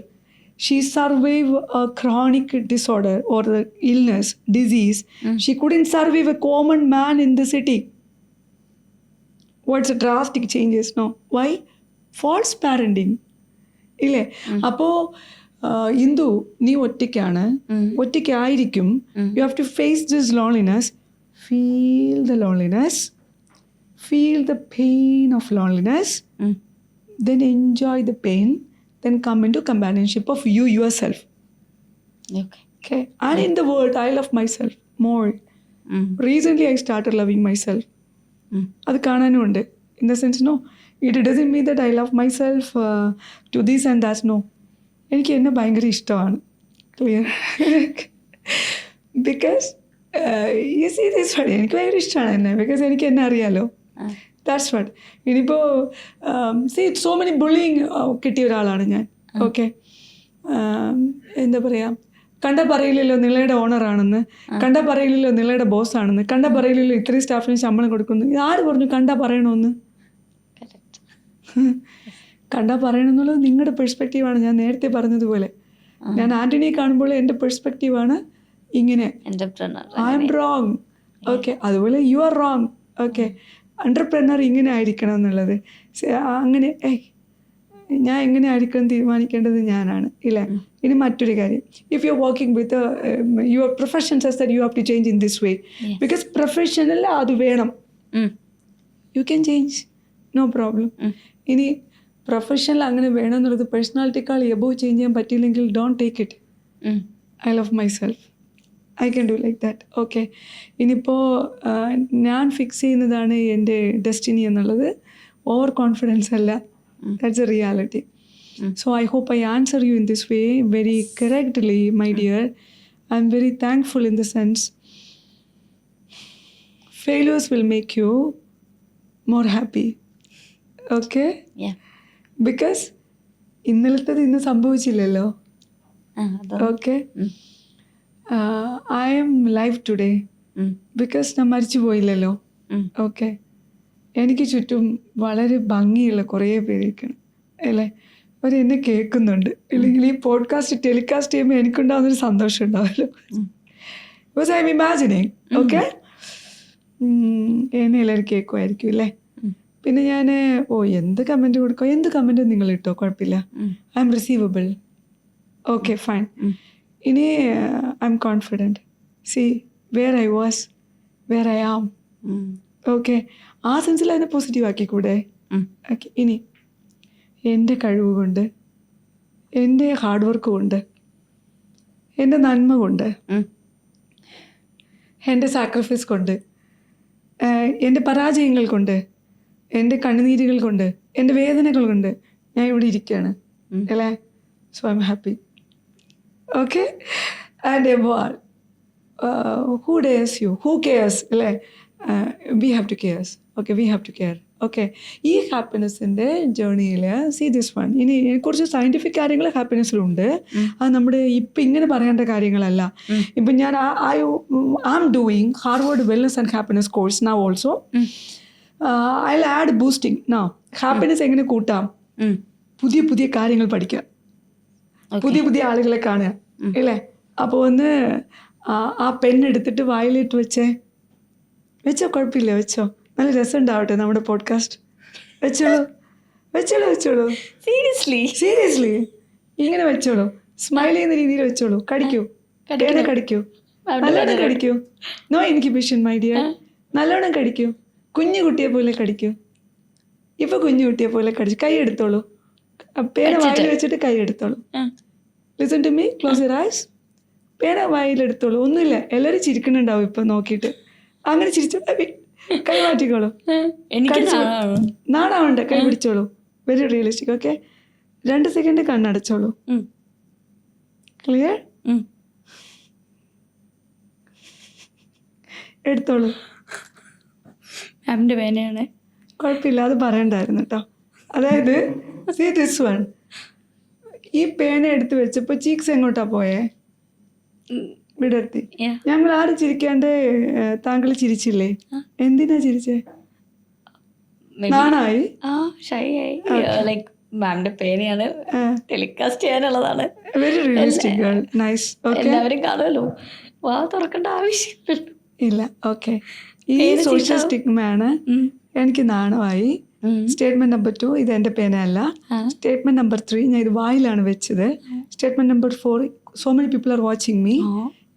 She survived a chronic disorder or the illness, disease. She couldn't survive a common man in the city. What's a drastic changes? No. Why? False parenting. ഇല്ലേ? അപ്പോൾ ഇന്ദു, നീ ഒറ്റയ്ക്കാണ്, ഒറ്റയ്ക്കായിരിക്കും. You have to face this loneliness. Feel the loneliness. Feel the pain of loneliness. Then enjoy the pain. Then come into companionship of you yourself. Okay. And in the world, I love myself more. Recently, I started loving myself. അത് കാണാനുമുണ്ട്. In the sense, no, it doesn't mean that I love myself to this and that. No. എനിക്ക് എന്നെ ഭയങ്കര ഇഷ്ടമാണ്. Clear? Because you see this one, എനിക്ക് ഭയങ്കര ഇഷ്ടമാണ് എന്നെ. Because എനിക്ക് എന്നെ അറിയാലോ. That's what. ഇനിയിപ്പോൾ സോ മെനി ബുള്ളിങ് കിട്ടിയ ഒരാളാണ് ഞാൻ. ഓക്കെ, എന്താ പറയുക, കണ്ട പറയില്ലല്ലോ നിങ്ങളുടെ ഓണറാണെന്ന്, കണ്ട പറയില്ലല്ലോ നിങ്ങളുടെ ബോസാണെന്ന്, കണ്ട പറയില്ലല്ലോ ഇത്രയും സ്റ്റാഫിന് ശമ്പളം കൊടുക്കുന്നു. ഇത് ആര് പറഞ്ഞു കണ്ടാൽ പറയണമെന്ന്? കണ്ടാൽ പറയണമെന്നുള്ളത് നിങ്ങളുടെ പെർസ്പെക്റ്റീവാണ്. ഞാൻ നേരത്തെ പറഞ്ഞതുപോലെ, ഞാൻ ആൻ്റണിയെ കാണുമ്പോൾ എൻ്റെ പെർസ്പെക്റ്റീവാണ് ഇങ്ങനെ, ഐ എം റോങ്. ഓക്കെ, അതുപോലെ യു ആർ റോങ്. ഓക്കെ, എൻ്റർപ്രനർ ഇങ്ങനെ ആയിരിക്കണം എന്നുള്ളത്, അങ്ങനെ ഞാൻ എങ്ങനെ ആയിരിക്കണം തീരുമാനിക്കേണ്ടത് ഞാനാണ്, ഇല്ലേ? ഇനി മറ്റൊരു കാര്യം, if you are working with your profession such that you have to change in this way, because professional അത് വേണം. You can change, no problem. ഇനി പ്രൊഫഷണൽ അങ്ങനെ വേണം എന്നുള്ളത് പേഴ്സണാലിറ്റിക്കാൾ എബോവ് ചേഞ്ച് ചെയ്യാൻ പറ്റിയില്ലെങ്കിൽ don't take it. I love myself, I can do like that. Okay, ഇനിയിപ്പോൾ ഞാൻ ഫിക്സ് ചെയ്യുന്നതാണ് എൻ്റെ ഡെസ്റ്റിനി എന്നുള്ളത്, ഓവർ കോൺഫിഡൻസ് അല്ല. That's a reality. So I hope I answer you in this way very correctly, my dear. I am very thankful in the sense failures will make you more happy. Okay? Yeah. Because ഇന്നലത്തത് ഇന്ന് സംഭവിച്ചില്ലല്ലോ. Okay, I am live today because ഞാൻ മരിച്ചു പോയില്ലല്ലോ. Okay, എനിക്ക് ചുറ്റും വളരെ ഭംഗിയുള്ള കുറേ പേരിരിക്കണം, അല്ലേ? അവരെന്നെ കേൾക്കുന്നുണ്ട്. ഇല്ലെങ്കിൽ ഈ പോഡ്കാസ്റ്റ് ടെലികാസ്റ്റ് ചെയ്യുമ്പോൾ എനിക്കുണ്ടാകുന്നൊരു സന്തോഷം ഉണ്ടാവല്ലോ. Because I M imagining. Okay, എന്നെ എല്ലാവരും കേൾക്കുമായിരിക്കും, അല്ലേ? പിന്നെ ഞാൻ എന്ത് കമൻറ്റ് കൊടുക്കുക, എന്ത് കമൻറ്റ് നിങ്ങൾ ഇട്ടോ, കുഴപ്പമില്ല. I am receivable. Okay, fine. ഇനി I am confident. See where I was, where I am. Okay, ആ സെൻസിൽ അതിനെ പോസിറ്റീവ് ആക്കിക്കൂടെ? ഓക്കെ, ഇനി എൻ്റെ കഴിവ് കൊണ്ട്, എൻ്റെ ഹാർഡ് വർക്ക് കൊണ്ട്, എൻ്റെ നന്മ കൊണ്ട്, എൻ്റെ സാക്രിഫൈസ് കൊണ്ട്, എൻ്റെ പരാജയങ്ങൾ കൊണ്ട്, എൻ്റെ കണ്ണുനീരുകൾ കൊണ്ട്, എൻ്റെ വേദനകൾ കൊണ്ട് ഞാൻ ഇവിടെ ഇരിക്കുകയാണ്, അല്ലേ? So I am happy. Okay, and above who dares you, who cares, അല്ലേ? We have to cares. Okay, we have to care. Okay, ഈ ഹാപ്പിനെസ്സിൻ്റെ ജേർണിയിൽ സീ ദിസ് വൺ. ഇനി കുറച്ച് സയൻറ്റിഫിക് കാര്യങ്ങൾ ഹാപ്പിനെസ്സിലുണ്ട്. അത് നമ്മുടെ ഇപ്പം ഇങ്ങനെ പറയേണ്ട കാര്യങ്ങളല്ല. ഇപ്പം ഞാൻ I am doing Harvard wellness and happiness course now also. I will add boosting now. Happiness എങ്ങനെ കൂട്ടാം? പുതിയ പുതിയ കാര്യങ്ങൾ പഠിക്കുക, പുതിയ പുതിയ ആളുകളെ കാണുക, അല്ലേ? അപ്പോൾ ഒന്ന് ആ പെണ്ണെടുത്തിട്ട് വായിലിട്ട് വെച്ചേ, വെച്ചോ, കുഴപ്പമില്ല, വെച്ചോ. നല്ല രസം ഉണ്ടാവട്ടെ നമ്മുടെ പോഡ്കാസ്റ്റ്. വെച്ചോളൂ വെച്ചോളൂ വെച്ചോളൂ. സീരിയസ്ലി ഇങ്ങനെ വെച്ചോളൂ. സ്മൈൽ ചെയ്യുന്ന രീതിയിൽ വെച്ചോളൂ. കടിക്കൂ, പേന കടിക്കൂ, നല്ലോണം കടിക്കൂ. No inhibition my dear. നല്ലോണം കടിക്കൂ, കുഞ്ഞു കുട്ടിയെ പോലെ കടിക്കൂ. ഇപ്പൊ കുഞ്ഞു കുട്ടിയെ പോലെ കടിച്ചു. കൈ എടുത്തോളൂ, പേന വായിൽ വെച്ചിട്ട് കൈ എടുത്തോളൂ. Listen to me, close your eyes. പേന വായിലെടുത്തോളൂ. ഒന്നുമില്ല, എല്ലാവരും ചിരിക്കുന്നുണ്ടാവും ഇപ്പൊ നോക്കിയിട്ട്. അങ്ങനെ ചിരിച്ചു കൈ മാറ്റിക്കോളൂ. നാണാവണ്ട, കൈ പിടിച്ചോളൂ. Very realistic. ഓക്കെ, 2 സെക്കൻഡ് കണ്ണടച്ചോളൂ. ക്ലിയർ? എടുത്തോളൂ. മാമിന്റെ പേനയാണ്. കുഴപ്പമില്ല, അത് പറയണ്ടായിരുന്നു കേട്ടോ. അതായത് സീ ദിസ് വൺ, ഈ പേന എടുത്ത് വെച്ചപ്പോ ചീക്സ് എങ്ങോട്ടാ പോയേ? വിടർത്തി. ഞങ്ങൾ ആരും ചിരിക്കാണ്ട് താങ്കൾ ചിരിച്ചില്ലേ? എന്തിനാ ചിരിച്ചേ? നാണായി? ലൈക്ക് മാമിന്റെ പേനയാണ്, ടെലികാസ്റ്റ് ചെയ്യാനുള്ളതാണ്. Very realistic girl. നൈസ്. എല്ലാവരും കാണുമല്ലോ, വാ തുറക്കേണ്ട ആവശ്യമില്ലല്ലോ. ഇല്ല. ഓക്കെ, ഈ സോഷ്യൽ സ്റ്റിഗ്മയാണ്. എനിക്ക് നാണമായി. സ്റ്റേറ്റ്മെന്റ് നമ്പർ 2, ഇത് എൻ്റെ പേനയല്ല. സ്റ്റേറ്റ്മെന്റ് നമ്പർ 3, ഞാൻ ഇത് വായിലാണ് വെച്ചത്. Statement number 4, so many people are watching me.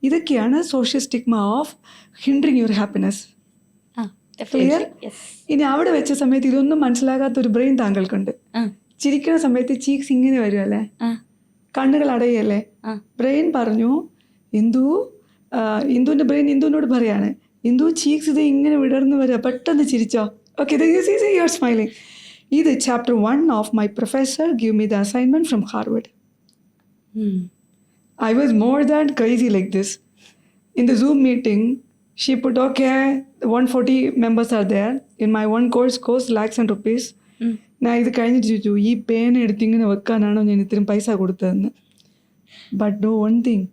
ഇതൊക്കെയാണ് social stigma of hindering your happiness. Clear? ഇനി അവിടെ വെച്ച സമയത്ത് ഇതൊന്നും മനസ്സിലാകാത്ത ഒരു ബ്രെയിൻ താങ്കൾക്കുണ്ട്. ചിരിക്കുന്ന സമയത്ത് ചീക്സ് ഇങ്ങനെ വരുമല്ലേ, കണ്ണുകൾ അടയല്ലേ. ബ്രെയിൻ പറഞ്ഞു, ഇന്ദുവിൻ്റെ ബ്രെയിൻ ഇന്ദുവിനോട് പറയാണ്, ഇന്ദു ചീക്സ് ഇത് ഇങ്ങനെ വിടർന്ന് വരിക, പെട്ടെന്ന് ചിരിച്ചോ. Okay, you are smiling. ഇത് chapter 1 of my professor give me the assignment from Harvard. I was more than crazy like this. In the Zoom meeting, she put, okay, 140 members are there. In my one course costs lakhs and rupees. ഞാൻ ഇത് കഴിഞ്ഞിട്ട് ചോദിച്ചു, ഈ പേന എടുത്ത് ഇങ്ങനെ വെക്കാനാണോ ഞാൻ ഇത്രയും പൈസ കൊടുത്തതെന്ന്. ബട്ട് ഡു വൺ തിങ്,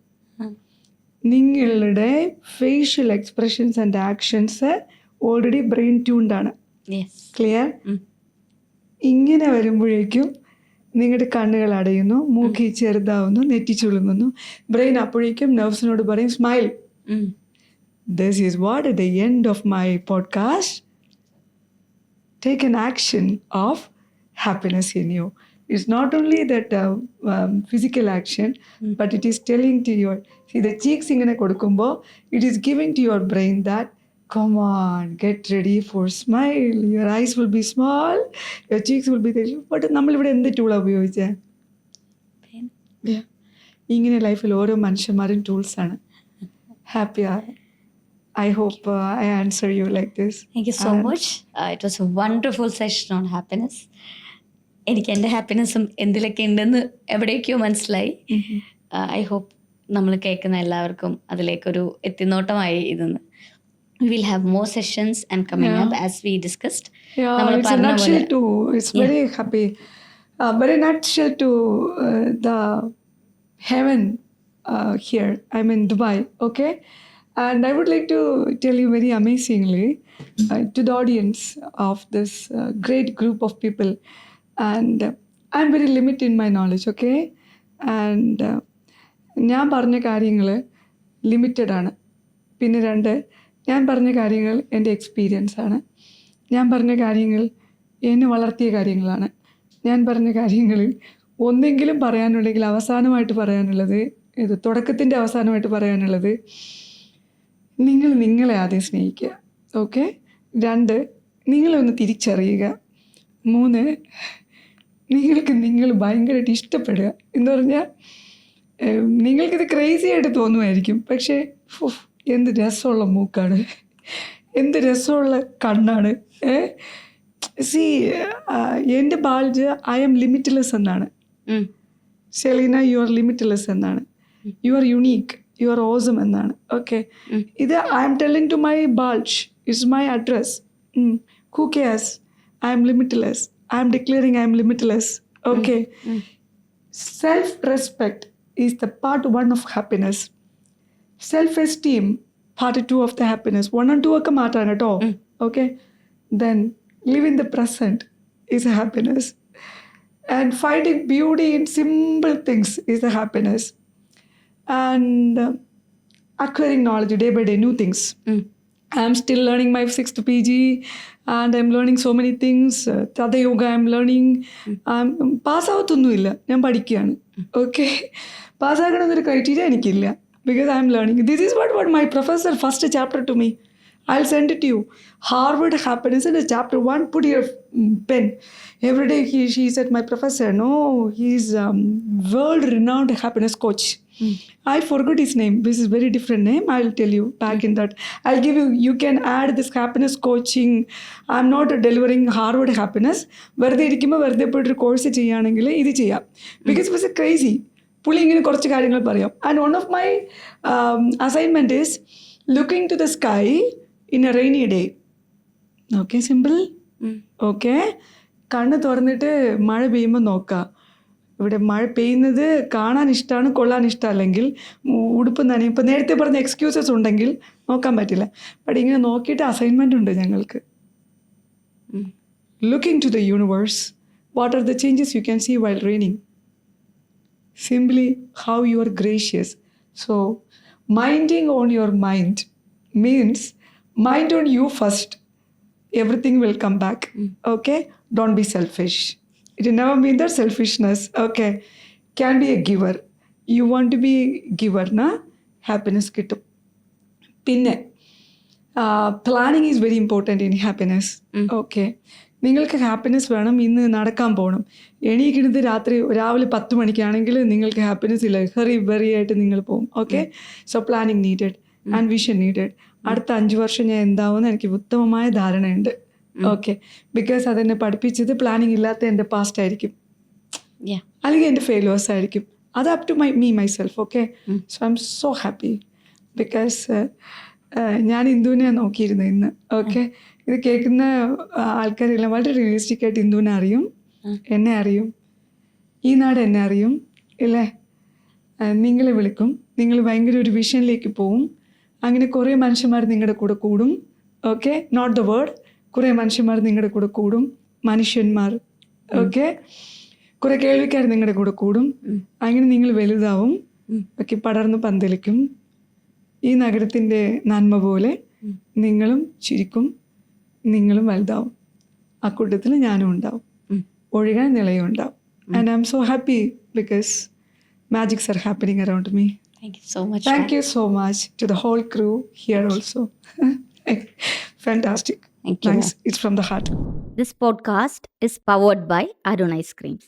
നിങ്ങളുടെ facial expressions and actions already brain tuned ആണ്. ക്ലിയർ? ഇങ്ങനെ വരുമ്പോഴേക്കും നിങ്ങളുടെ കണ്ണുകൾ അടയുന്നു, മൂക്കി ചെറുതാവുന്നു, നെറ്റി ചുളുങ്ങുന്നു. ബ്രെയിൻ അപ്പോഴേക്കും നെർവ്സിനോട് പറയും smile. This is what at the end of my podcast. Take an action of happiness in you. It's not only that physical action, but it is telling to your, see the cheeks ingane kodukumbo, it is giving to your brain that, come on, get ready for smile. Your eyes will be small, your cheeks will be there. But നമ്മൾ ഇവിടെ എന്ത് ടൂളാണ് ഉപയോഗിച്ചേ? ഇങ്ങനെ ലൈഫിൽ ഓരോ മനുഷ്യന്മാരും ടൂൾസാണ്. Happy are. I hope I answer you like this. Thank you so much. It was a wonderful session on happiness. എനിക്ക് എൻ്റെ ഹാപ്പിനെസ്സും എന്തിലൊക്കെ ഉണ്ടെന്ന് എവിടേക്കോ മനസ്സിലായി. ഐ ഹോപ്പ് നമ്മൾ കേൾക്കുന്ന എല്ലാവർക്കും അതിലേക്കൊരു എത്തിനോട്ടമായി ഇതെന്ന്. We will have more sessions and coming up as we discussed. It's a nutshell to, it's very happy. Very nutshell to the heaven here. I'm in Dubai, okay? And I would like to tell you very amazingly to the audience of this great group of people. And I'm very limited in my knowledge, okay? And ഞാൻ പറഞ്ഞ കാര്യങ്ങൾ limited ആണ്. പിന്നെ 2, ഞാൻ പറഞ്ഞ കാര്യങ്ങൾ എൻ്റെ experience ആണ്. ഞാൻ പറഞ്ഞ കാര്യങ്ങൾ എന്നെ വളർത്തിയ കാര്യങ്ങളാണ്. ഞാൻ പറഞ്ഞ കാര്യങ്ങളിൽ ഒന്നെങ്കിലും പറയാനുണ്ടെങ്കിൽ അവസാനമായിട്ട് പറയാനുള്ളത്, ഇത് തുടക്കത്തിൻ്റെ അവസാനമായിട്ട് പറയാനുള്ളത്, നിങ്ങൾ നിങ്ങളെ ആദ്യം സ്നേഹിക്കുക. ഓക്കെ? 2, നിങ്ങളെ ഒന്ന് തിരിച്ചറിയുക. 3, നിങ്ങൾക്ക് നിങ്ങൾ ഭയങ്കരമായിട്ട് ഇഷ്ടപ്പെടുക. എന്ന് പറഞ്ഞാൽ നിങ്ങൾക്കിത് ക്രേസി ആയിട്ട് തോന്നുമായിരിക്കും, പക്ഷേ എന്ത് രസമുള്ള മൂക്കാണ്, എന്ത് രസമുള്ള കണ്ണാണ്. എൻ്റെ ബാൾജ് ഐ ആം ലിമിറ്റ്ലെസ് എന്നാണ്. സെലീന യു ആർ ലിമിറ്റ്ലെസ് എന്നാണ്. You are unique, you are awesome എന്നാണ്. ഓക്കെ, ഇത് I am telling to my bulge, it's my address. Who cares? I am limitless. I am declaring I am limitless. Okay. Self-respect is the part 1 of happiness. Self-esteem, part 2 of the happiness. 1 and 2 ഒക്കെ മാറ്റാൻ കേട്ടോ. Okay. Then live in the present is a happiness. And finding beauty in simple things is a happiness. And acquiring knowledge day by day, new things. I'm still learning my 6th PG and I'm learning so many things. Tata yoga I'm learning. പാസ്സാവത്തൊന്നുമില്ല, ഞാൻ പഠിക്കുകയാണ്. Okay, പാസ്സാക്കണമെന്നൊരു criteria എനിക്കില്ല. Because I'm learning. This is what my professor first chapter to me. I'll send it to you. Harvard Happiness in chapter 1. Put your pen. Every day she said, my professor, no, he's world-renowned happiness coach. I forgot his name. This is very different name. I'll tell you back in that. I'll give you, you can add this happiness coaching. I'm not delivering Harvard Happiness. വെറുതെ ഇരിക്കുമ്പോൾ വെറുതെ പോയിട്ടൊരു course ചെയ്യുകയാണെങ്കിൽ ഇത് ചെയ്യാം. Because it was crazy. പുള്ളി ഇങ്ങനെ കുറച്ച് കാര്യങ്ങൾ പറയാം. And one of my assignment is looking to the sky in a rainy day. Okay, simple. Okay, കണ്ണ് തുറന്നിട്ട് മഴ പെയ്യുമ്പോൾ നോക്കുക. ഇവിടെ മഴ പെയ്യുന്നത് കാണാൻ ഇഷ്ടമാണ്, കൊള്ളാൻ ഇഷ്ടമല്ലെങ്കിൽ ഉടുപ്പ് നനയും. ഇപ്പം നേരത്തെ പറഞ്ഞ എക്സ്ക്യൂസസ് ഉണ്ടെങ്കിൽ നോക്കാൻ പറ്റില്ല. ബട്ട് ഇങ്ങനെ നോക്കിയിട്ട് അസൈൻമെൻ്റ് ഉണ്ട് ഞങ്ങൾക്ക്. Looking to the universe, what are the changes you can see while raining. Simply how you are gracious. So minding on your mind means mind on you first. Everything will come back. Okay, don't be selfish. It will never mean that selfishness. Okay, can be a giver. You want to be giver na happiness kittum. Pinne planning is very important in happiness. Okay, നിങ്ങൾക്ക് happiness വേണം, ഇന്ന് നടക്കാൻ പോകണം, എണീക്കുന്നത് രാവിലെ 10 മണിക്കാണെങ്കിൽ നിങ്ങൾക്ക് happiness ഇല്ല, വെറി ആയിട്ട് നിങ്ങൾ പോകും. Okay, so planning needed and vision needed. അടുത്ത 5 വർഷം ഞാൻ എന്താവുമെന്ന് എനിക്ക് ഉത്തമമായ ധാരണയുണ്ട്. ഓക്കെ, ബിക്കോസ് അതെന്നെ പഠിപ്പിച്ചത് പ്ലാനിങ് ഇല്ലാത്ത എൻ്റെ പാസ്റ്റ് ആയിരിക്കും, അല്ലെങ്കിൽ എൻ്റെ ഫെയിലുവേഴ്സ് ആയിരിക്കും. അത് up to myself. Okay, so I am so happy because ഞാൻ ഇന്ദുവിനെ നോക്കിയിരുന്നു ഇന്ന്. ഓക്കെ, ഇത് കേൾക്കുന്ന ആൾക്കാരെല്ലാം വളരെ റിയലിസ്റ്റിക് ആയിട്ട് ഇന്ദുവിനെ അറിയും, എന്നെ അറിയും, ഈ നാട് എന്നെ അറിയും ഇല്ലേ. നിങ്ങളെ വിളിക്കും, നിങ്ങൾ ഭയങ്കര ഒരു വിഷനിലേക്ക് പോവും. അങ്ങനെ കുറേ മനുഷ്യന്മാർ നിങ്ങളുടെ കൂടെ കൂടും. ഓക്കെ, നോട്ട് ദ വേർഡ്, കുറേ മനുഷ്യന്മാർ നിങ്ങളുടെ കൂടെ കൂടും, മനുഷ്യന്മാർ. ഓക്കെ, കുറേ കേൾവിക്കാർ നിങ്ങളുടെ കൂടെ കൂടും. അങ്ങനെ നിങ്ങൾ വലുതാവും. ഓക്കെ, പടർന്ന് പന്തലിക്കും. ഈ നഗരത്തിൻ്റെ നന്മ പോലെ നിങ്ങളും ചിരിക്കും, നിങ്ങളും വലുതാവും. ആ കൂട്ടത്തിൽ ഞാനും ഉണ്ടാവും, ഒഴുകാൻ നിലയും ഉണ്ടാവും. And I am so happy because magics are happening around me. Thank you so much. Thank you so much to the whole crew here also. Fantastic. Thank you. Thanks. It's from the heart. This podcast is powered by Arun Ice Creams.